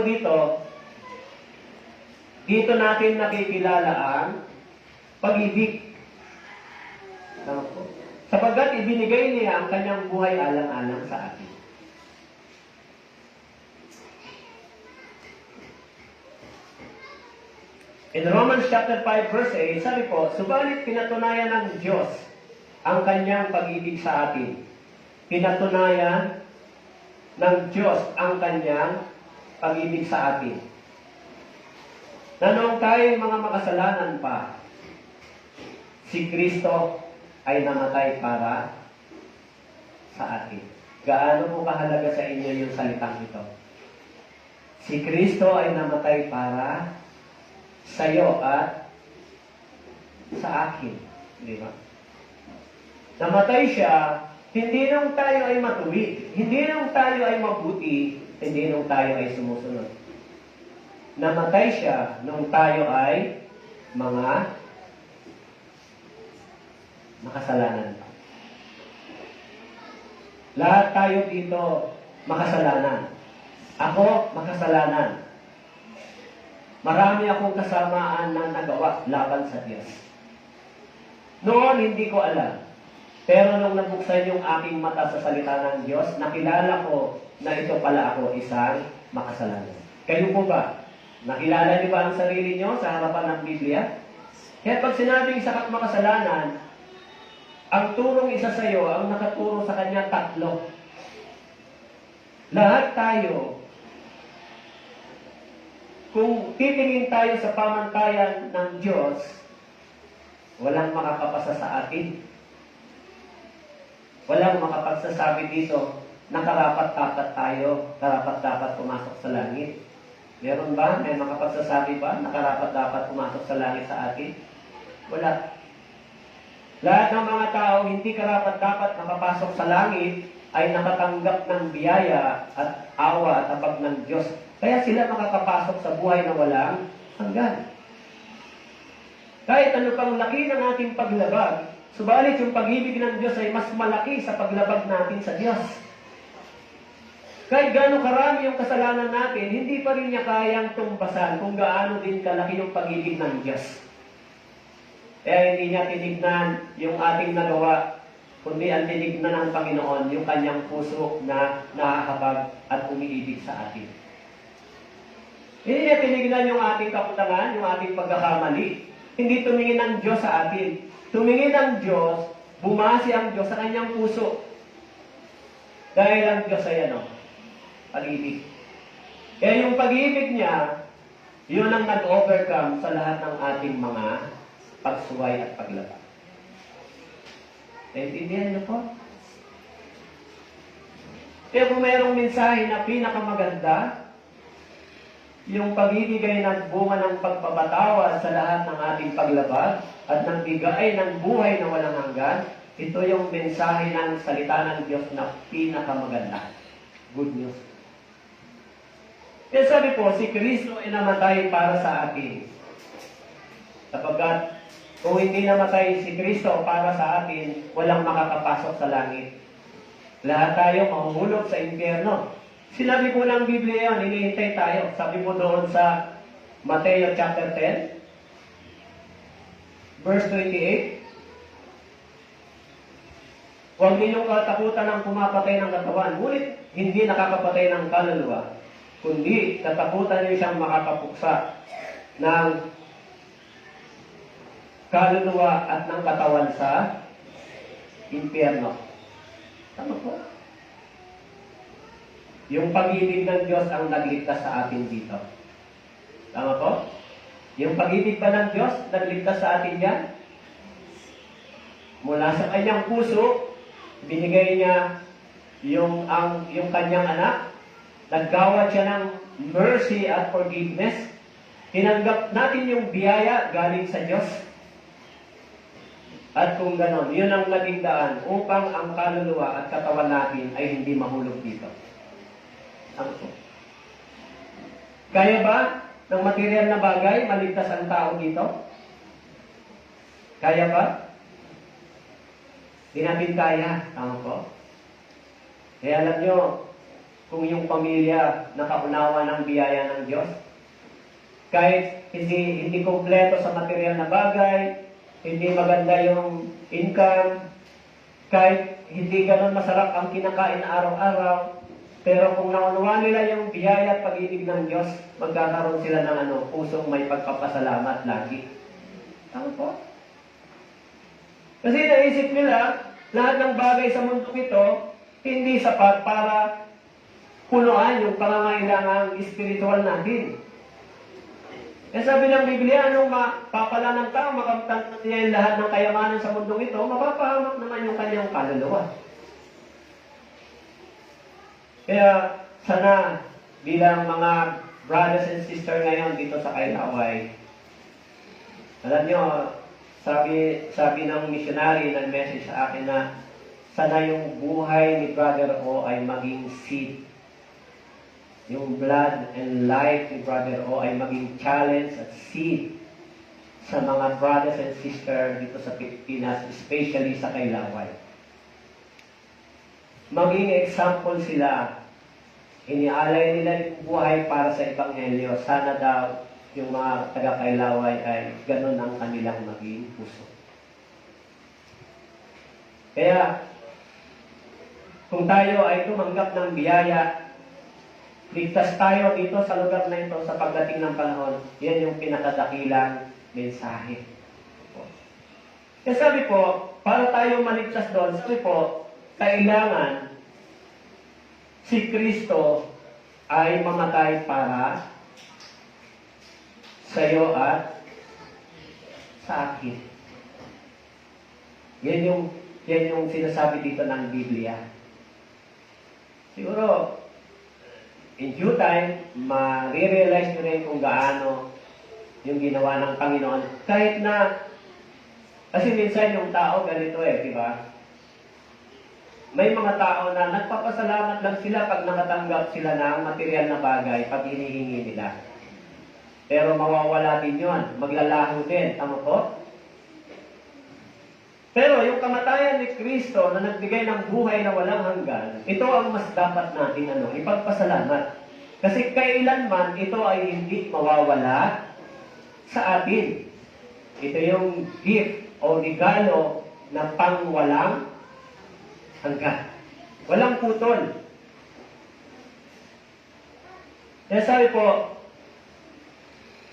dito natin nakikilala ang pag-ibig. Tama po? Sapagkat ibinigay niya ang kanyang buhay alang-alang sa atin. In Romans chapter 5 verse 8, sabi po, subalit pinatunayan ng Diyos ang kanyang pag-ibig sa atin. Pinatunayan ng Diyos ang kanyang pag-ibig sa atin. Na noong tayo mga makasalanan pa, si Kristo ay namatay para sa atin. Gaano po kahalaga sa inyo yung salitang ito? Si Kristo ay namatay para sa iyo at sa akin. Di ba? Namatay siya, hindi nung tayo ay matuwid, hindi nung tayo ay mabuti, hindi nung tayo ay sumusunod. Namatay siya nung tayo ay mga makasalanan. Lahat tayo dito makasalanan. Ako, makasalanan. Marami akong kasamaan na nagawa laban sa Diyos. Noon, hindi ko alam. Pero nung nabuksan yung aking mata sa salita ng Diyos, nakilala ko na ito pala ako isang makasalanan. Kayo po ba? Nakilala niyo ba ang sarili niyo sa harapan ng Biblia? Kaya pag sinabing sakat makasalanan, ang turong isa sa iyo, ang nakaturo sa kanya, tatlo. Lahat tayo, kung titingin tayo sa pamantayan ng Diyos, walang makakapasa sa atin. Walang makapagsasabi dito na karapat-dapat tayo, karapat-dapat pumasok sa langit. Meron ba? May makapagsasabi ba na karapat-dapat pumasok sa langit sa atin? Wala. Lahat ng mga tao hindi karapat-dapat makapasok sa langit ay nakatanggap ng biyaya at awa at habag ng Diyos. Kaya sila makakapasok sa buhay na walang hanggan. Kahit ano pang laki ng ating paglabag, subalit yung pag-ibig ng Diyos ay mas malaki sa paglabag natin sa Diyos. Kahit gaano karami yung kasalanan natin, hindi pa rin niya kayang tumbasan kung gaano din kalaki yung pag-ibig ng Diyos. Kaya hindi niya tinignan yung ating nagawa, kundi ang tinignan ng Panginoon yung kanyang puso na nakakabag at umiibig sa atin. Hindi niya tinignan yung ating kakutangan, yung ating pagkakamali. Hindi tumingin ang Diyos sa atin. Tumingin ang Diyos, bumase ang Diyos sa kanyang puso. Dahil ang Diyos ay pag-ibig. Kaya yung pag-ibig niya, yun ang nag-overcome sa lahat ng ating mga pagsuway at paglabag. Naintindihan niyo po? Kaya kung mayroong mensahe na pinakamaganda, yung pag-ibig ay nagbunga ng pagpapatawad sa lahat ng ating paglabag at ng bigay ng buhay na walang hanggan, ito yung mensahe ng salita ng Diyos na pinakamaganda. Good news. Kaya sabi po, si Kristo ay namatay para sa atin. Sapagkat kung hindi namatay si Kristo para sa atin, walang makakapasok sa langit. Lahat tayo mahuhulog sa impyerno. Sinabi po ng Biblia yun, hinihintay tayo. Sabi po doon sa Mateo chapter 10, verse 28, huwag ninyong katakutan ng pumapatay ng katawan, ngunit hindi nakakapatay ng kaluluwa, kundi katakutan niyo siyang makakapuksa ng kaluluwa at ng katawan sa impyerno. Tama po? Yung pag-ibig ng Diyos ang nagligtas sa atin dito. Tama po? Yung pag-ibig ba ng Diyos nagligtas sa atin yan? Mula sa kanyang puso, binigay niya yung kanyang anak, naggawad siya ng mercy at forgiveness, tinanggap natin yung biyaya galing sa Diyos. At kung ganon, yun ang naging daan upang ang kaluluwa at katawan natin ay hindi mahulog dito. Ano po? Kaya ba ng material na bagay maligtas ang tao dito? Kaya ba? Di natin kaya. Tama po? Kaya alam nyo, kung yung pamilya nakaunawa ng biyaya ng Diyos, kahit hindi kompleto sa material na bagay, hindi maganda yung income, kahit hindi ganun masarap ang kinakain araw-araw, pero kung naunawa nila yung biyaya at pag-ibig ng Diyos, magkakaroon sila ng pusong may pagpapasalamat lagi. Tama po? Kasi naisip nila, lahat ng bagay sa mundo ito, hindi sapat para punuan yung pangangailangang espiritual natin. Kaya sabi ng Biblia, anong mapapala ng tao, makamtan niya yung lahat ng kayamanan sa mundong ito, mapapahamak naman yung kanyang kaluluwa. Kaya sana bilang mga brothers and sisters ngayon dito sa Kailaway, alam nyo, sabi ng missionary, nag-message sa akin na sana yung buhay ni Brother O ay maging seed. Yung blood and life ni Brother O ay maging challenge at seed sa mga brothers and sisters dito sa Pilipinas, especially sa Kailaway. Maging example sila. Inialay nila yung buhay para sa Ebanghelyo. Sana daw yung mga taga-Kailaway ay ganun ang kanilang maging puso. Kaya, kung tayo ay tumanggap ng biyaya, ligtas tayo dito sa lugar na ito sa pagdating ng panahon, yan yung pinakadakilang mensahe. Kaya sabi po, para tayo maligtas doon, sabi po, kailangan si Kristo ay mamatay para sa iyo at sa akin. Yan yan yung sinasabi dito ng Biblia. Siguro, in due time, ma-realize nyo rin kung gaano yung ginawa ng Panginoon. Kahit na, kasi minsan yung tao ganito di ba? May mga tao na nagpapasalamat lang sila pag nakatanggap sila ng material na bagay pag hinihingi nila. Pero mawawala din yun. Maglalaho din. Tama po? Pero yung kamatayan ni Kristo na nagbigay ng buhay na walang hanggan, ito ang mas dapat natin ipagpasalamat. Kasi kailanman ito ay hindi mawawala sa atin. Ito yung gift o regalo na pangwalang hanggan. Walang putol. Kaya sabi po,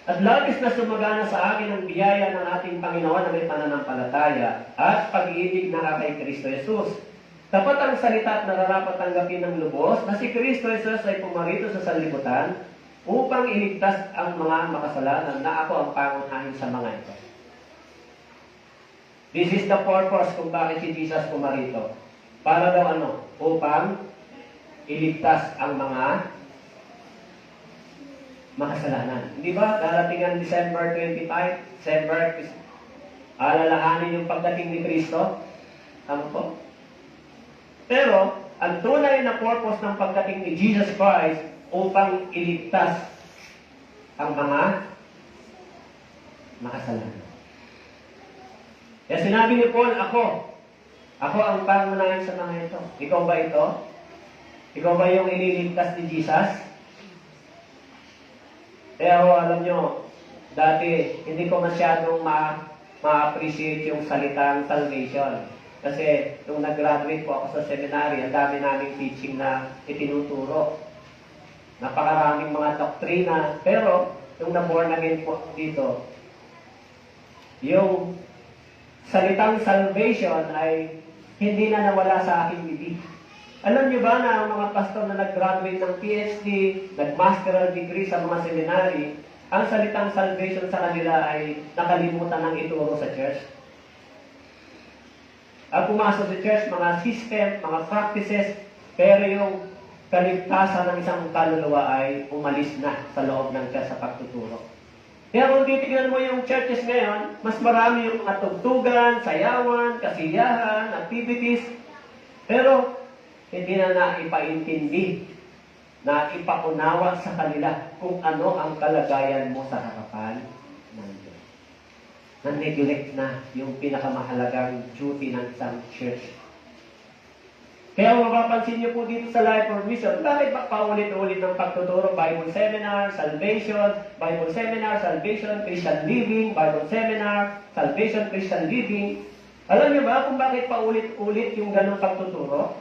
at labis na sumagana sa akin ang biyaya ng ating Panginoon na may pananampalataya at pag-ibig na kay Kristo Jesus. Tapat ang salita at nararapat tanggapin ng lubos na si Kristo Jesus ay pumarito sa sanlibutan upang iligtas ang mga makasalanan na ako ang pangunahin sa mga ito. This is the purpose kung bakit si Jesus pumarito. Para daw upang iligtas ang mga makasalanan. Hindi ba? Darating ang December 25, alalahanin yung pagdating ni Kristo. Tama po? Pero, ang tunay na purpose ng pagdating ni Jesus Christ upang iligtas ang mga makasalanan. Kaya sinabi ni Paul, ako ang pangunahin sa mga ito. Ikaw ba ito? Ikaw ba yung ililigtas ni Jesus? Kaya alam nyo, dati hindi ko masyadong ma-appreciate yung salitang salvation. Kasi nung nag-graduate po ako sa seminary, ang dami naming teaching na itinuturo. Napakaraming mga doktrina. Pero, nung na-born again po dito, yung salitang salvation ay hindi na nawala sa aking bibig. Alam niyo ba na ang mga pastor na nag-graduate ng PhD, nag-masteral degree sa mga seminary, ang salitang salvation sa kanila ay nakalimutan ng ituro sa church? Ang pumasok sa church, mga system, mga practices, pero yung kaligtasan ng isang kaluluwa ay umalis na sa loob ng church sa pagtuturo. Kaya kung titignan mo yung churches ngayon, mas marami yung mga tugtugan, sayawan, kasiyahan, activities, pero hindi na naipaintindi, na ipaunawa sa kanila kung ano ang kalagayan mo sa harapan ng Diyos. Na-neglect na yung pinakamahalagang duty ng isang church. Kaya mapapansin niyo po dito sa Life for Mission, bakit ba paulit-ulit ng pagtuturo? Bible Seminar, Salvation, Bible Seminar, Salvation, Christian Living, Bible Seminar, Salvation, Christian Living. Alam niyo ba kung bakit paulit-ulit yung ganong pagtuturo?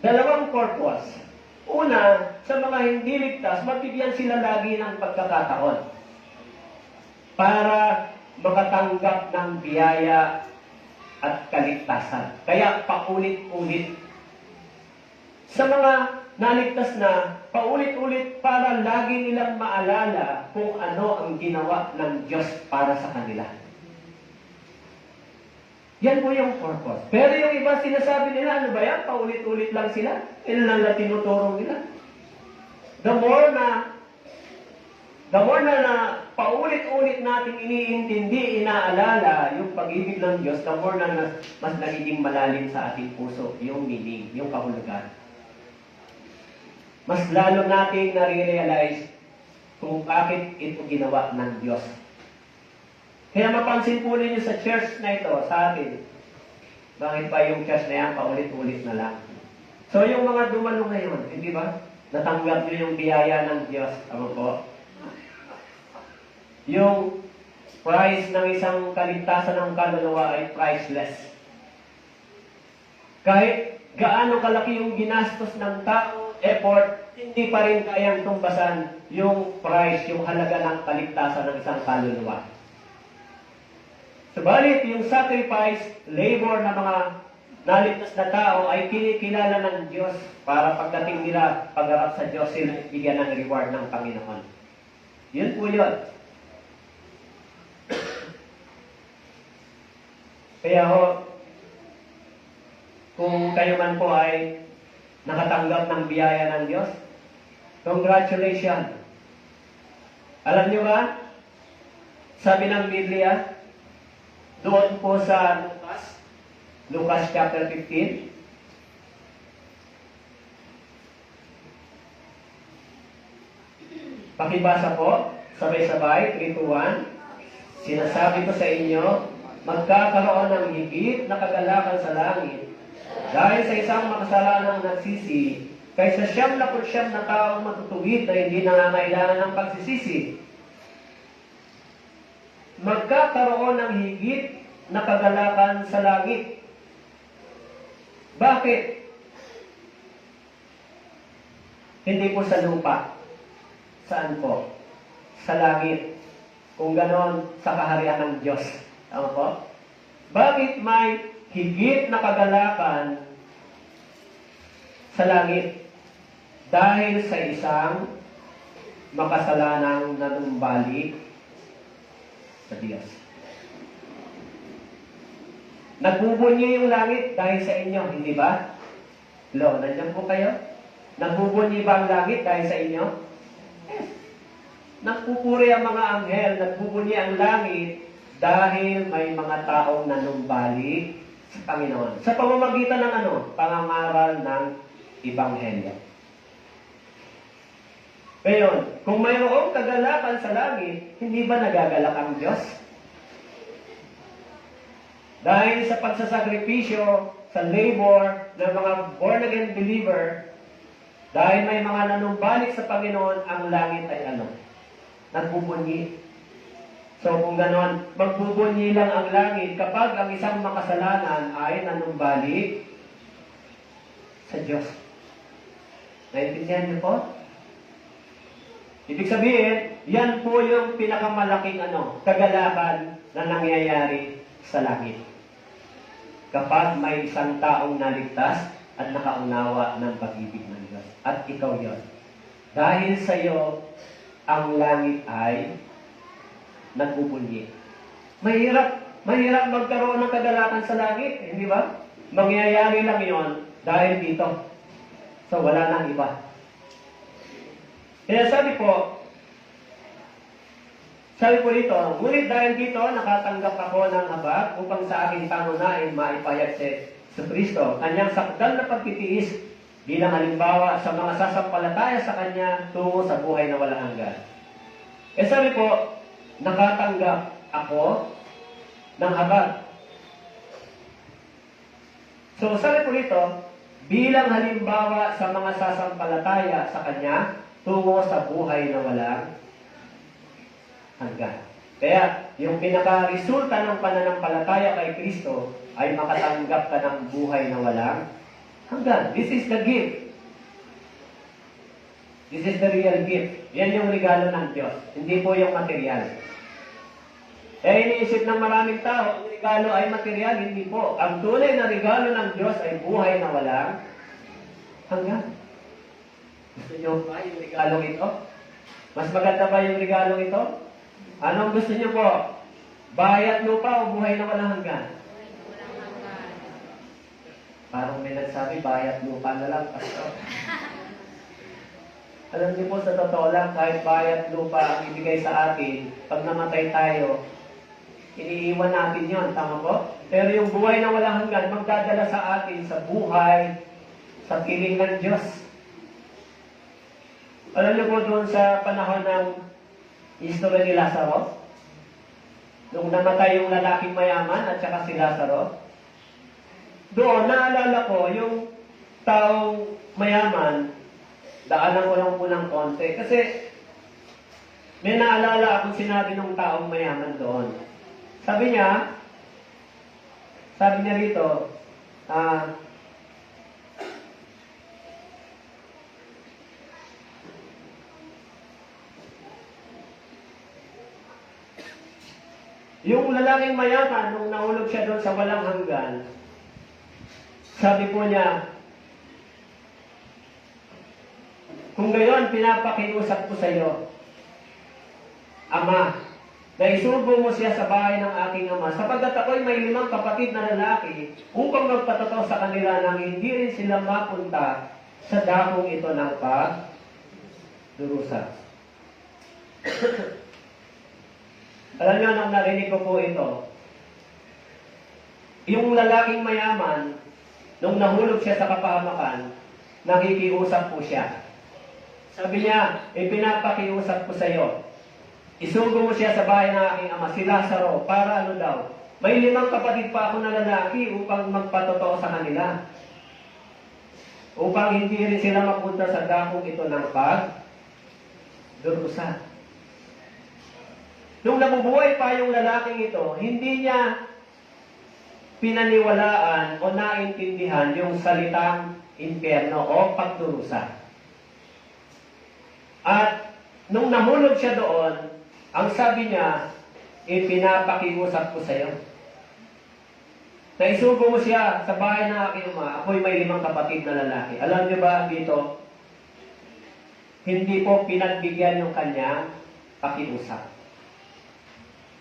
Dalawang purpose. Una, sa mga hindi ligtas, mabigyan sila lagi ng pagkakataon para makatanggap ng biyaya at kaligtasan. Kaya paulit-ulit. Sa mga naligtas na, paulit-ulit para lagi nilang maalala kung ano ang ginawa ng Diyos para sa kanila. Yan po yung purpose. Pero yung iba sinasabi nila, ano ba yan? Paulit-ulit lang sila. Yan lang na tinuturo nila. The more na paulit-ulit natin iniintindi, inaalala yung pag-ibig ng Diyos, the more na mas nagiging malalim sa ating puso yung meaning, yung kahulugan. Mas lalo natin nare-realize kung bakit ito ginawa ng Diyos. Kaya mapansin po ninyo sa church na ito, sa atin, bakit pa yung church na yan, paulit-ulit na lang. So yung mga dumalo ngayon, hindi ba? Natanggap nyo yung biyaya ng Diyos. Tama po? Yung price ng isang kaligtasan ng kaluluwa ay priceless. Kahit gaano kalaki yung ginastos ng tao, effort, hindi pa rin kayang tumbasan yung price, yung halaga ng kaligtasan ng isang kaluluwa. Subalit, yung sacrifice, labor ng mga naligtas na tao ay kinikilala ng Diyos para pagdating nila pagharap sa Diyos, sila bigyan ng reward ng Panginoon. Yun po yun. Kaya kung kayo man po ay nakatanggap ng biyaya ng Diyos. Congratulations! Alam niyo ba, sabi ng Biblia, doon po sa Lucas chapter 15, pakibasa po, sabay-sabay, 3 to 1. Sinasabi ko sa inyo, magkakaroon ng higit na kagalakan sa langit dahil sa isang makasalanang nagsisi kaysa 99 na taong matutuwid na hindi nangangailangan ng pagsisisi. Magkakaroon ng higit na kagalakan sa langit. Bakit? Hindi po sa lupa. Saan po? Sa langit. Kung ganon, sa kaharian ng Diyos. Tama po? Bakit may higit na kagalakan sa langit? Dahil sa isang makasalanang nanumbalik sa Diyos. Nagbubunyi yung langit dahil sa inyo, hindi ba? Lo, nandiyan po kayo? Nagbubunyi ba ang langit dahil sa inyo? Yes. Nagpupuri ang mga anghel, nagbubunyi ang langit dahil may mga taong nanumbalik sa Panginoon. Sa pamamagitan ng pangangaral ng Ebanghelyo. Ngayon, kung mayroong kagalakan sa langit, hindi ba nagagalak ang Diyos? Dahil sa pagsasakripisyo, sa labor ng mga born-again believer, dahil may mga nanumbalik sa Panginoon, ang langit ay nagbubunyi. So kung ganon, magbubunyi lang ang langit kapag ang isang makasalanan ay nanumbalik sa Diyos. Naintindihan niyo po? Ibig sabihin, yan po yung pinakamalaking kagalakan na nangyayari sa langit. Kapag may isang taong naligtas at nakaunawa ng pag-ibig ng Diyos. At ikaw yon. Dahil sa iyo, ang langit ay nagbubunyi. Mahirap magkaroon ng kagalakan sa langit, hindi ba? Mangyayari lang yon dahil dito. So wala nang iba. Kaya sabi po dito, ngunit dahil dito, nakatanggap ako ng habag upang sa aking pangunain maipayag si Kristo, kanyang sakdal na pagtitiis bilang halimbawa sa mga sasampalataya sa kanya tungo sa buhay na walang hanggan. Sabi po, nakatanggap ako ng habag. So sabi po dito, bilang halimbawa sa mga sasampalataya sa kanya tungo sa buhay na walang hanggan. Kaya, yung pinaka-resulta ng pananampalataya kay Kristo ay makatanggap ka ng buhay na walang hanggan. This is the gift. This is the real gift. Yan yung regalo ng Diyos. Hindi po yung material. Kaya iniisip ng maraming tao, ang regalo ay material. Hindi po. Ang tunay na regalo ng Diyos ay buhay na walang hanggan. Gusto niyo ba yung regalong ito? Mas maganda ba yung regalong ito? Anong gusto niyo po? Bahay at lupa o buhay na walang hanggan? Parang may nagsabi, bahay at lupa na lang, pastor. Alam niyo po, sa totoo lang, kahit bahay at lupa ang ibigay sa atin, pag namatay tayo, iniiwan natin yon, tama po? Pero yung buhay na walang hanggan, magdadala sa atin sa buhay, sa piling ng Diyos. Alam niyo po doon sa panahon ng history ni Lazaro, nung namatay yung lalaking mayaman at saka si Lazaro, doon naalala ko yung taong mayaman, daanan ko lang po ng konti, kasi may naalala akong sinabi ng taong mayaman doon. Sabi niya rito, yung lalaking mayaman, nung nahulog siya doon sa walang hanggan, sabi po niya, kung gayon, pinapakiusap ko sa iyo, Ama, na isugo mo siya sa bahay ng aking ama, sapagkat ako'y may 5 kapatid na lalaki, upang magpatotoo sa kanila nang hindi rin sila mapunta sa dakong ito ng pagdurusa. Alam niyo, nung narinig ko po ito, yung lalaking mayaman, nung nahulog siya sa kapahamakan, nakikiusap po siya. Sabi niya, pinapakiusap ko sa iyo. Isugo mo siya sa bahay ng aking ama, si Lazaro, para ano daw? May 5 kapatid pa ako na lalaki upang magpatotoo sa kanila. Upang hindi rin sila mapunta sa dakong ito ng pagdurusa. Nung nabubuhay pa yung lalaking ito, hindi niya pinaniwalaan o naintindihan yung salitang impyerno o pagdurusa. At nung nahulog siya doon, ang sabi niya, pinapakiusap ko sa iyo. Naisugo mo siya sa bahay ng aking ama, ako'y may 5 kapatid na lalaki. Alam niyo ba dito, hindi po pinagbigyan yung kanyang pakiusap.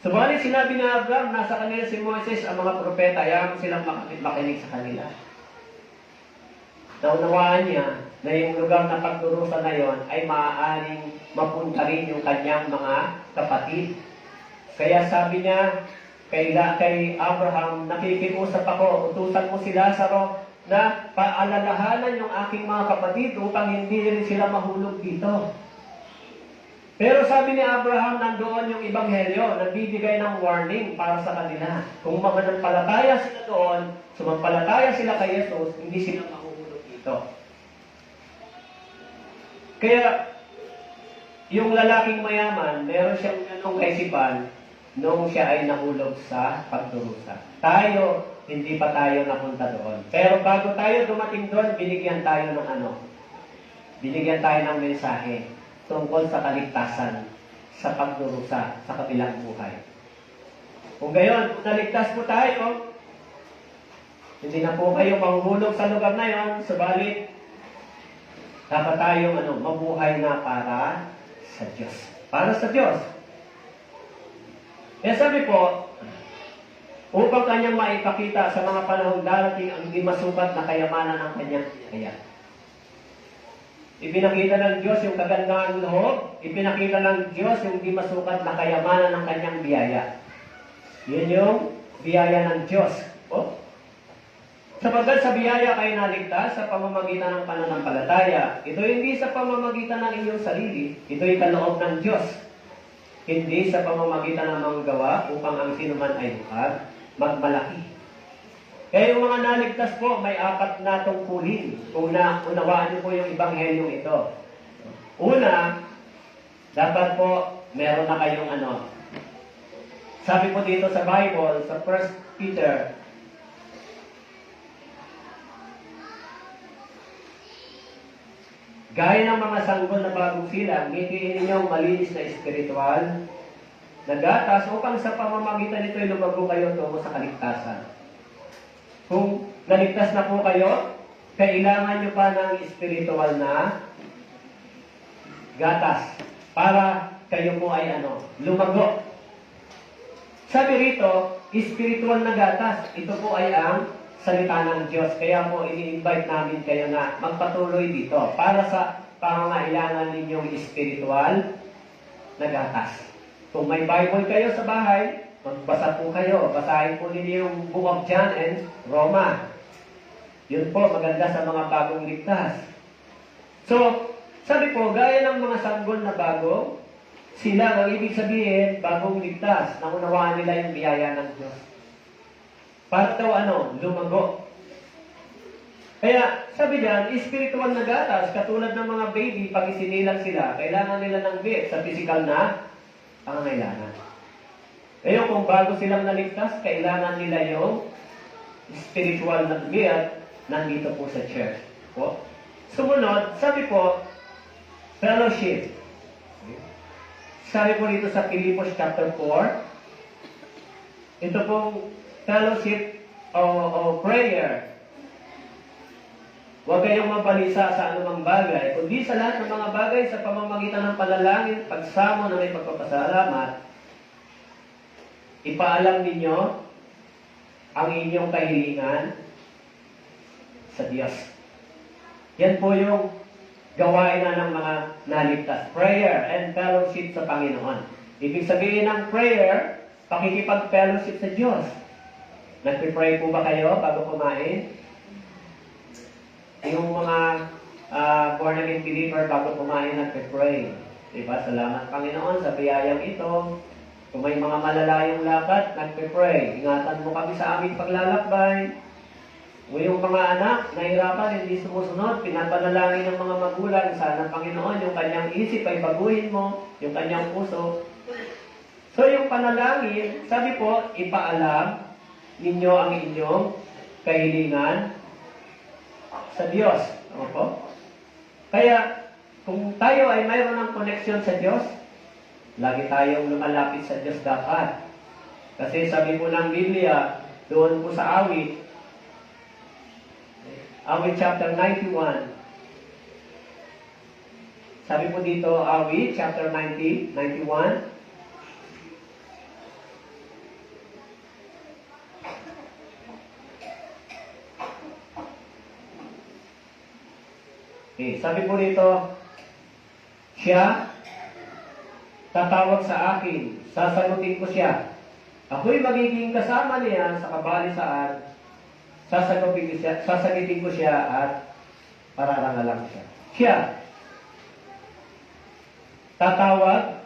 Subalit sinabi ni Abraham, nasa kanila si Moises, ang mga propeta, ayaw silang makinig sa kanila. Naunawaan niya na yung lugar na pagdurusa na yon ay maaaring mapunta rin yung kanyang mga kapatid. Kaya sabi niya kay Abraham, nakikiusap ako, utusan mo si Lazaro na paalalahanan yung aking mga kapatid upang hindi rin sila mahulog dito. Pero sabi ni Abraham, nandoon yung ebanghelyo, nagbibigay ng warning para sa kanila. Kung mananampalataya sila doon, sumampalataya sila kay Jesus, hindi sila mahuhulog dito. Kaya, yung lalaking mayaman, meron siyang ganong kaisipan nung siya ay nahulog sa pagdurusa. Tayo, hindi pa tayo napunta doon. Pero bago tayo dumating doon, binigyan tayo ng binigyan tayo ng mensahe tungkol sa kaligtasan sa pagdurusa sa kabilang buhay. Kung gayon, kung naligtas po tayo, hindi na po kayo mahuhulog sa lugar na yon, subalit dapat tayong mabuhay na para sa Diyos. Para sa Diyos. Kaya sabi po, upang kanyang maipakita sa mga panahong darating ang hindi masukat na kayamanan ng kanyang biyaya. Ipinakita ng Diyos yung kagandahan ng loob, ipinakita ng Diyos yung hindi masukat na kayamanan ng kanyang biyaya. Yun yung biyaya ng Diyos. Sapagkat sa biyaya kayo naligtas sa pamamagitan ng pananampalataya. Ito hindi sa pamamagitan ng inyong sarili. Ito'y kaloob ng Diyos. Hindi sa pamamagitan ng mga gawa upang ang sinuman ay magmalaki. Kaya yung mga naligtas po, may 4 na tungkulin. Kung unawaan niyo po yung ebanghelyong ito. Una, dapat po meron na kayong Sabi po dito sa Bible, sa 1 Peter, gaya ng mga sanggol na bagong silang, ngitihin ninyong malinis na espiritual na gatas upang sa pamamagitan nito ay lumago kayo tungo sa kaligtasan. Kung naligtas na po kayo, kailangan nyo pa ng espiritual na gatas para kayo po ay lumago. Sabi rito, espiritual na gatas, ito po ay ang salita ng Diyos. Kaya po, ini-invite namin kayo na magpatuloy dito para sa pangangailangan ninyong espiritual na gatas. Kung may Bible kayo sa bahay, magbasa po kayo. Basahin po ninyo yung Book of John and Roma. Yun po, maganda sa mga bagong ligtas. So, sabi po, gaya ng mga sanggol na bago, sila, ang ibig sabihin, bagong ligtas, naunawaan nila yung biyaya ng Diyos. Para daw lumago. Kaya, sabi diyan, spiritual na gatas, katulad ng mga baby, pag isinilang sila, kailangan nila ng milk sa physical na pangangailangan. Ngayon, kung bago silang naligtas, kailangan nila yung spiritual na milk nandito po sa church. Po. Sumunod, sabi po, fellowship. Sabi po dito sa Philippians chapter 4, ito pong fellowship o prayer. Huwag kayong mabalisa sa anumang bagay, kundi sa lahat ng mga bagay sa pamamagitan ng panalangin, pagsamo na may pagpapasalamat, ipaalam ninyo ang inyong kahilingan sa Diyos. Yan po yung gawain na ng mga naligtas. Prayer and fellowship sa Panginoon. Ibig sabihin ng prayer, pakikipag-fellowship sa Diyos. Nagpipray po ba kayo bago kumain? Yung mga born again believer bago kumain nagpipray. Diba? Salamat Panginoon sa biyayang ito. Kung may mga malalayong lakad, nagpipray. Ingatan mo kami sa aming paglalakbay. O yung mga anak, nahirapan, hindi sumusunod, pinapanalangin ng mga magulang, sana Panginoon, yung kanyang isip ay baguhin mo, yung kanyang puso. So yung panalangin, sabi po, ipaalam ninyo ang inyong kahilingan sa Diyos. Ano po? Kaya, kung tayo ay mayroon ng koneksyon sa Diyos, lagi tayong lumalapit sa Diyos dapat. Kasi sabi po ng Biblia, doon po sa awit chapter 91. Sabi po dito, awit chapter 90, 91. Okay, sabi po dito, siya tatawag sa akin, sasagutin ko siya. Ako'y magiging kasama niya sa kabalisaan, sasagutin ko siya at pararangalan siya. Siya tatawag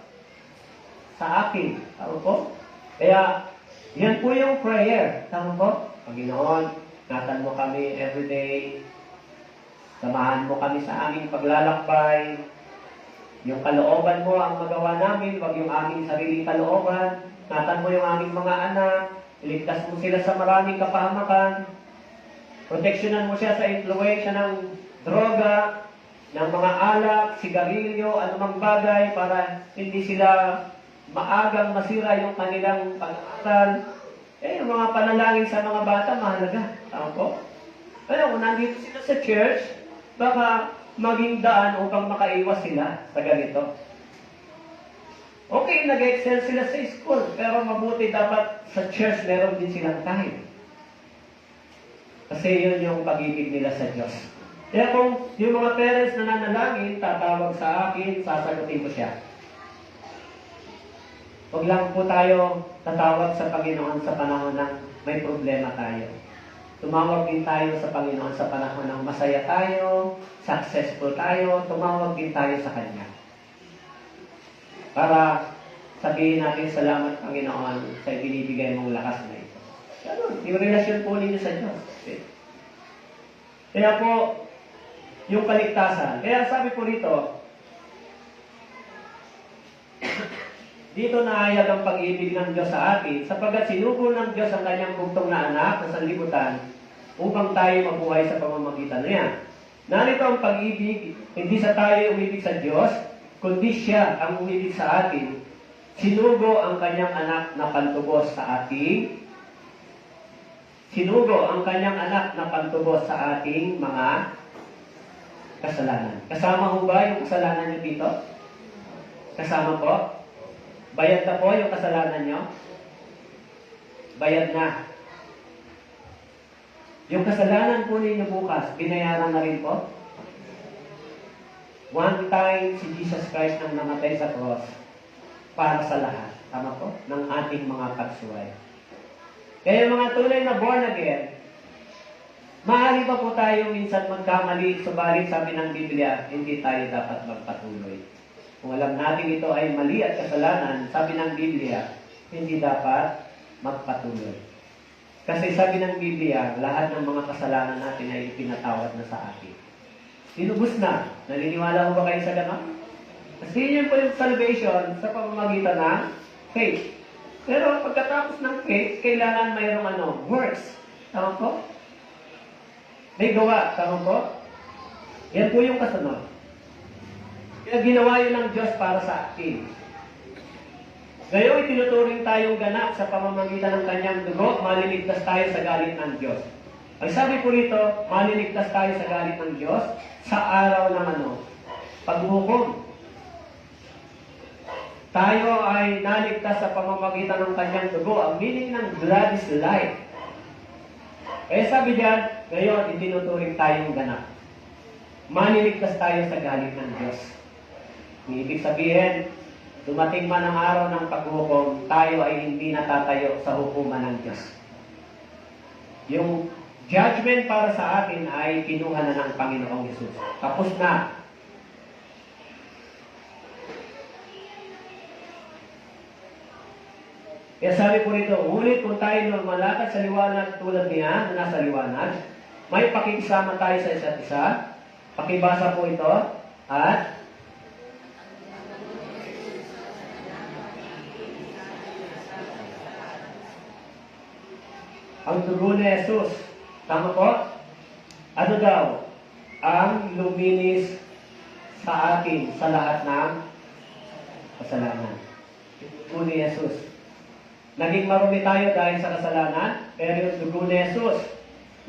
sa akin. Tama po? Kaya, yan po yung prayer. Tama po? Panginoon, ingatan mo kami everyday. Samahan mo kami sa aming paglalakbay. Yung kalooban mo ang magawa namin, wag yung aming sariling kalooban. Ingatan mo yung aming mga anak. Iligtas mo sila sa maraming kapahamakan. Proteksyonan mo siya sa influensya ng droga, ng mga alak, sigarilyo, anumang bagay para hindi sila maagang masira yung kanilang pag-aaral. Yung mga panalangin sa mga bata, mahalaga. Tama po? Pero kung nandito sila sa church, baka maging daan upang makaiwas sila sa ganito. Okay, nag-excel sila sa school, pero mabuti dapat sa church meron din silang time. Kasi yun yung pag-ibig nila sa Diyos. Kaya kung yung mga parents na nanalangin, tatawag sa akin, sasagutin ko siya. Huwag lang po tayo tatawag sa Panginoon sa panahon ng may problema tayo. Tumawag din tayo sa Panginoon sa panahon ng masaya tayo, successful tayo, tumawag din tayo sa Kanya. Para sabihin natin, salamat Panginoon sa ibinibigay mong lakas na ito. Ganun, yung relasyon po ninyo sa Diyos. Kaya po, yung kaligtasan. Kaya sabi po rito, dito naayag ang pag-ibig ng Diyos sa atin, sapagkat sinugo ng Diyos ang kanyang bugtong na anak sa sanlibutan upang tayo mabuhay sa pamamagitan niya. Narito ang pag-ibig, hindi sa tayo umibig sa Diyos, kundi siya ang umibig sa atin. Sinugo ang kanyang anak na pantubos sa ating pantubos sa ating mga kasalanan. Kasama ho ba yung kasalanan nyo dito? Kasama po? Bayad na po yung kasalanan nyo? Bayad na. Yung kasalanan po ninyo bukas, binayaran na rin po? One time, si Jesus Christ ang namatay sa cross para sa lahat. Tama po? Ng ating mga pagsuway. Kaya mga tunay na born again, maaari pa po tayo minsan magkamali, subalit sabi ng Biblia, hindi tayo dapat magpatuloy. Kung alam natin ito ay mali at kasalanan, sabi ng Biblia, hindi dapat magpatuloy. Kasi sabi ng Biblia, lahat ng mga kasalanan natin ay pinatawad na sa atin. Sinubos na. Naniniwala mo ba kayo sa gano'n? Kasi yun po yung salvation sa pamamagitan ng faith. Pero pagkatapos ng faith, kailangan mayroong works. Tama po? May gawa. Tama po? Yan po yung kasunod. Kaya ginawa yun ng Diyos para sa atin. Ngayon, itinuturing tayong ganap sa pamamagitan ng kanyang dugo, maliligtas tayo sa galit ng Diyos. Ang sabi po rito, maliligtas tayo sa galit ng Diyos sa araw ng paghuhukom. tayo ay naligtas sa pamamagitan ng kanyang dugo. Ang meaning ng blood is life. Eh sabi diyan, ngayon itinuturing tayong ganap. Maniligtas tayo sa galit ng Diyos. Ibig sabihin, dumating man ang araw ng paghukom, tayo ay hindi natatayo sa hukuman ng Diyos. Yung judgment para sa atin ay kinuha na ng Panginoong Hesus. Tapos na. Kaya sabi po rito, ngunit kung tayo lumalakad sa liwanag tulad niya na nasa liwanag, may pakikisama tayo sa isa't isa. Pakibasa po ito. At ang dugo ni Jesus, tama po? Ano daw? Ang luminis sa atin sa lahat ng kasalanan. Dugo ni Jesus. Naging marumi tayo dahil sa kasalanan, pero yung dugo ni Jesus,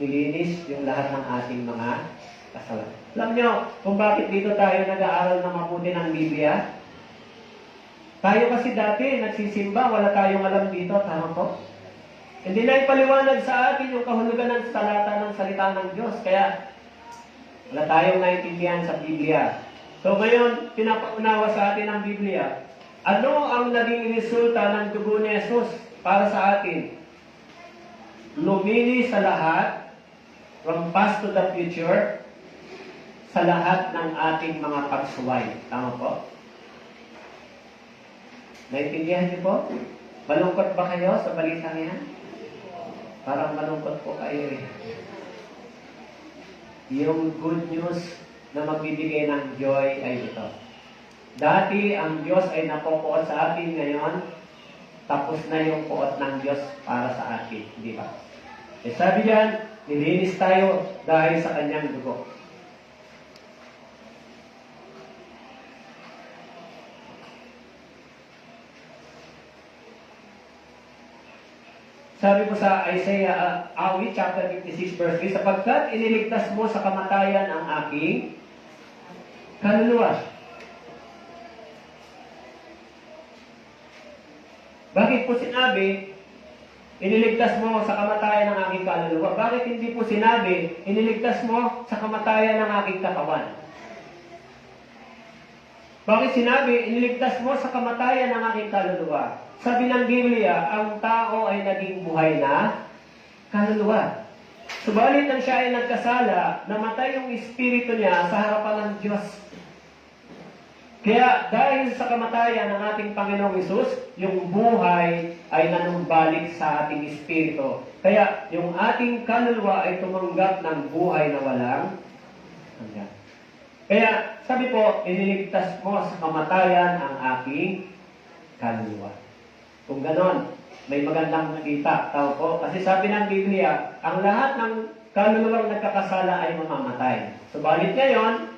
nilinis yung lahat ng ating mga kasalanan. Alam nyo, kung bakit dito tayo nag-aaral na mabuti ng Biblia? Tayo kasi dati, nagsisimba, wala tayong alam dito, tama po? Hindi na ipaliwanag sa atin yung kahulugan ng talata ng salita ng Diyos. Kaya, wala tayong naintindihan sa Biblia. So ngayon, pinapaunawa sa atin ang Biblia. Ano ang naging resulta ng dugo ni Jesus para sa atin? Luminis sa lahat, from past to the future, sa lahat ng ating mga pagsuway. Tama po? Naintindihan niyo po? Malungkot ba kayo sa balitang yan? Parang malungkot po kayo eh. Yung good news na magbibigay ng joy ay ito. Dati, ang Diyos ay napopuot sa atin ngayon, tapos na yung puot ng Diyos para sa atin. Di ba? Eh sabi diyan, nilinis tayo dahil sa kanyang dugo. Sabi po sa Isaiah, awit, chapter 56, verse 3, sapagkat iniligtas mo sa kamatayan ang aking kaluluwa. Bakit po sinabi, iniligtas mo sa kamatayan ng aking kaluluwa? Bakit hindi po sinabi, iniligtas mo sa kamatayan ng aking katawan? Bakit sinabi, iniligtas mo sa kamatayan ng aking kaluluwa? Sabi ng Biblia, ang tao ay naging buhay na kaluluwa. Subalit nang siya ay nagkasala, namatay yung espiritu niya sa harapan ng Diyos. Kaya dahil sa kamatayan ng ating Panginoong Hesus, yung buhay ay nanumbalik sa ating espiritu. Kaya yung ating kaluluwa ay tumanggap ng buhay na walang hanggan. Kaya sabi po, iniligtas mo sa kamatayan ang aking kaluluwa. Kung ganon, may magandang nakita. Tao po, kasi sabi ng Biblia, ang lahat ng kaluluwang nagkakasala ay mamamatay. Subalit ngayon,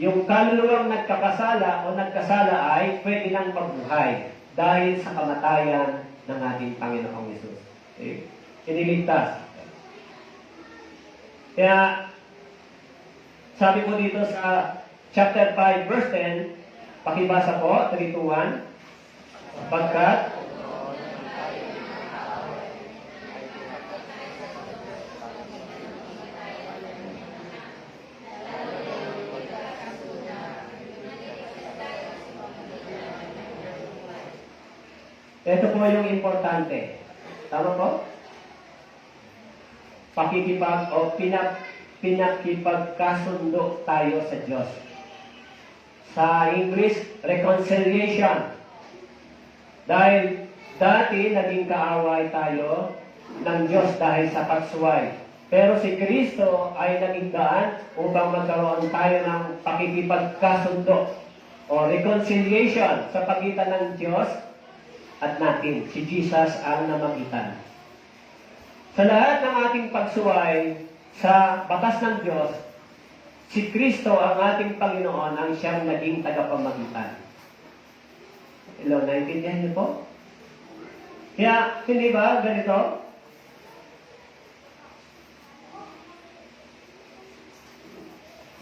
yung kaluluwang nagkakasala o nagkasala ay pwede nang mabuhay dahil sa kamatayan ng ating Panginoong Hesus. Okay? Iniligtas. Kaya, sabi po dito sa chapter 5, verse 10, pakibasa po, 3:1, pagkat ito po yung importante. Tama po? Pakikipag o pinakipagkasundo tayo sa Diyos. Sa English, reconciliation. Dahil dati naging kaaway tayo ng Diyos dahil sa pagsuway. Pero si Kristo ay naging daan upang magkaroon tayo ng pakikipagkasundo o reconciliation sa pagitan ng Diyos at natin. Si Jesus ang namagitan. Sa lahat ng ating pagsuway sa batas ng Diyos, si Kristo ang ating Panginoon ang siyang naging tagapamagitan. Hello, naintindihan niyo po? Kaya, hindi ba ganito?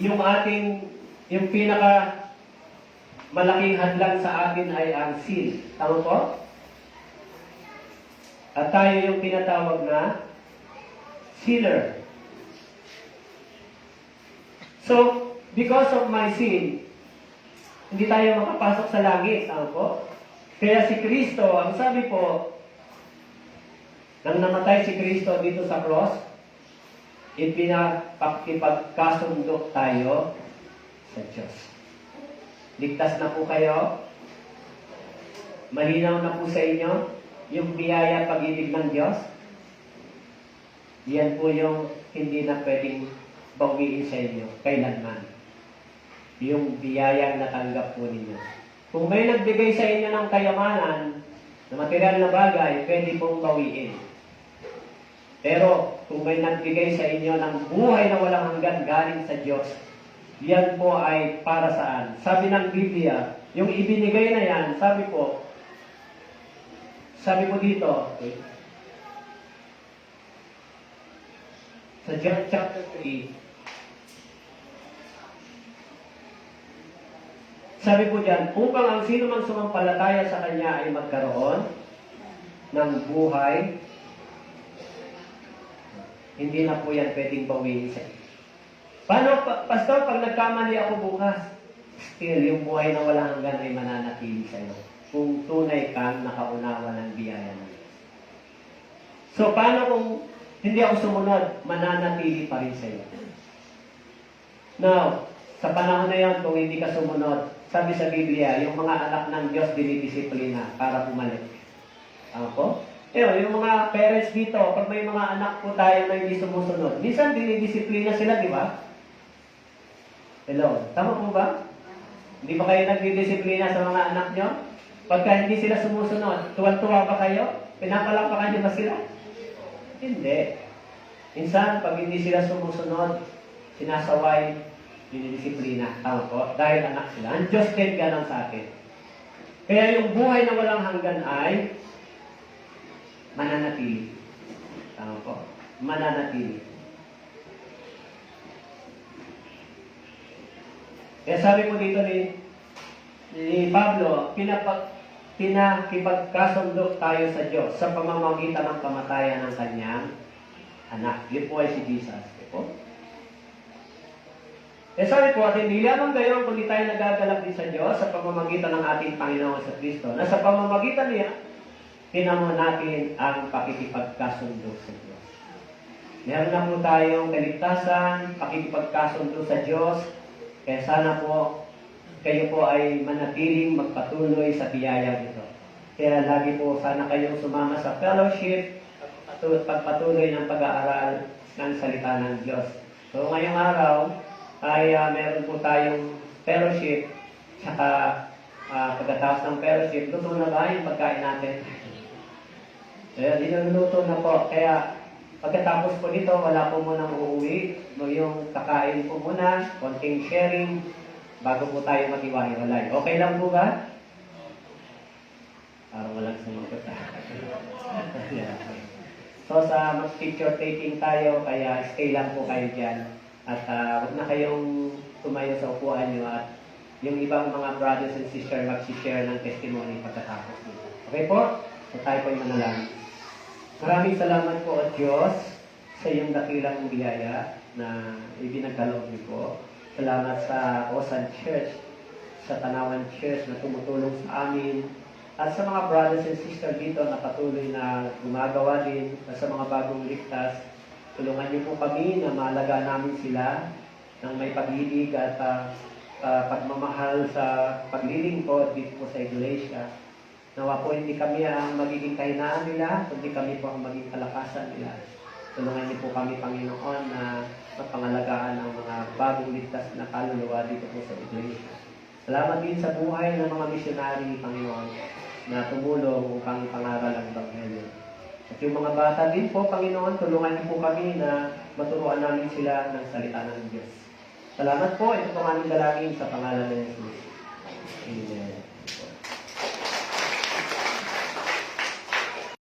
Yung malaking hadlang sa atin ay ang sin. Tama po? At tayo yung tinatawag na sinner. So, because of my sin, hindi tayo makapasok sa langit. Tama po? Kaya si Kristo, ang sabi po, nang namatay si Kristo dito sa cross, ipinapakipagkasundo tayo sa Diyos. Ligtas na po kayo. Malinaw na po sa inyo yung biyaya pag-ibig ng Diyos. Yan po yung hindi na pwedeng bawiin sa inyo kailanman. Yung biyayang natanggap po ninyo. Kung may nagbigay sa inyo ng kayamanan na material na bagay, pwede pong bawiin. Pero kung may nagbigay sa inyo ng buhay na walang hanggan galing sa Diyos, yan po ay para saan? Sabi ng Biblia, yung ibinigay na yan, sabi po dito, okay, sa John chapter 3, sabi po dyan, upang ang sino mang sumampalataya sa Kanya ay magkaroon ng buhay, hindi na po yan pwedeng bawiin sa inyo. Paano, Pastor, pag nagkamali ako bukas, still, yung buhay na walang hanggan ay mananatili sa iyo. Kung tunay kang nakaunawa ng biyaya ng Diyos. So, paano kung hindi ako sumunod, mananatili pa rin sa iyo? Now, sa panahon na yon, kung hindi ka sumunod, sabi sa Biblia, yung mga anak ng Diyos dinidisiplina para bumalik. Ano po? Yung mga parents dito, pag may mga anak po tayo na hindi sumusunod, minsan dinidisiplina sila, di ba? Hello, tama po ba? Hindi ba kayo nagdidisiplina sa mga anak nyo? Pagka hindi sila sumusunod, tuwan-tuwa ba kayo? Pinapalakpakan nyo ba sila? Hindi. Minsan, pag hindi sila sumusunod, sinasaway, dinidisiplina. Tama po? Dahil anak sila. Ang Diyos din ganun sa atin. Kaya yung buhay na walang hanggan ay mananatili. Tama po? Mananatili. Kaya sabi po dito ni Pablo, pinakipagkasundo tayo sa Diyos sa pamamagitan ng kamatayan ng kanyang anak. Yun po ay si Jesus. Po? Kaya sabi po, at hindi lamang gayon kundi tayo nagagalak din sa Diyos sa pamamagitan ng ating Panginoon sa Kristo, na sa pamamagitan niya, tinamo natin ang pakikipagkasundo sa Diyos. Meron na po tayong kaligtasan, pakikipagkasundo sa Diyos. Kaya sana po, kayo po ay manatiling magpatuloy sa biyayang ito. Kaya lagi po sana kayong sumama sa fellowship at pagpatuloy ng pag-aaral ng salita ng Diyos. So ngayong araw ay meron po tayong fellowship, saka pagkatapos ng fellowship, luto na ba yung pagkain natin? Kaya dinuluto na po. Kaya pagkatapos po nito, wala po munang uuwi. Yung kakain po muna, konting sharing, bago po tayo mag-iwahiwalay. Okay lang po ba? Parang walang sumagot. So sa mag-picture taking tayo, kaya stay lang po kayo dyan. At huwag na kayong tumayo sa upuan nyo at yung ibang mga brothers and sisters mag-share ng testimony pagkatapos nito. Okay po? So tayo po yung manalangin. Maraming salamat po at Diyos sa iyong dakilang biyaya na ibinagkaloob niyo po. Salamat sa Osan Church, sa Tanawan Church na tumutulong sa amin, at sa mga brothers and sisters dito na patuloy na gumagawa din, at sa mga bagong ligtas. Tulungan niyo po kami na maalaga namin sila ng may pag-ibig at pagmamahal sa paglilingkod dito po sa Iglesia. Nawa po hindi kami ang magiging kahinaan nila, kundi kami po ang magiging kalakasan nila. Tulungan niyo po kami, Panginoon, na mapangalagaan ang mga bagong ligtas na kaluluwa dito po sa Iglesia. Salamat din sa buhay ng mga misyonary, Panginoon, na tumulong upang ipangaral ang Ebanghelyo. At yung mga bata din po, Panginoon, tulungan niyo po kami na maturuan namin sila ng salita ng Diyos. Salamat po. Ito po ang aming dalangin sa pangalan ng Jesus. Amen.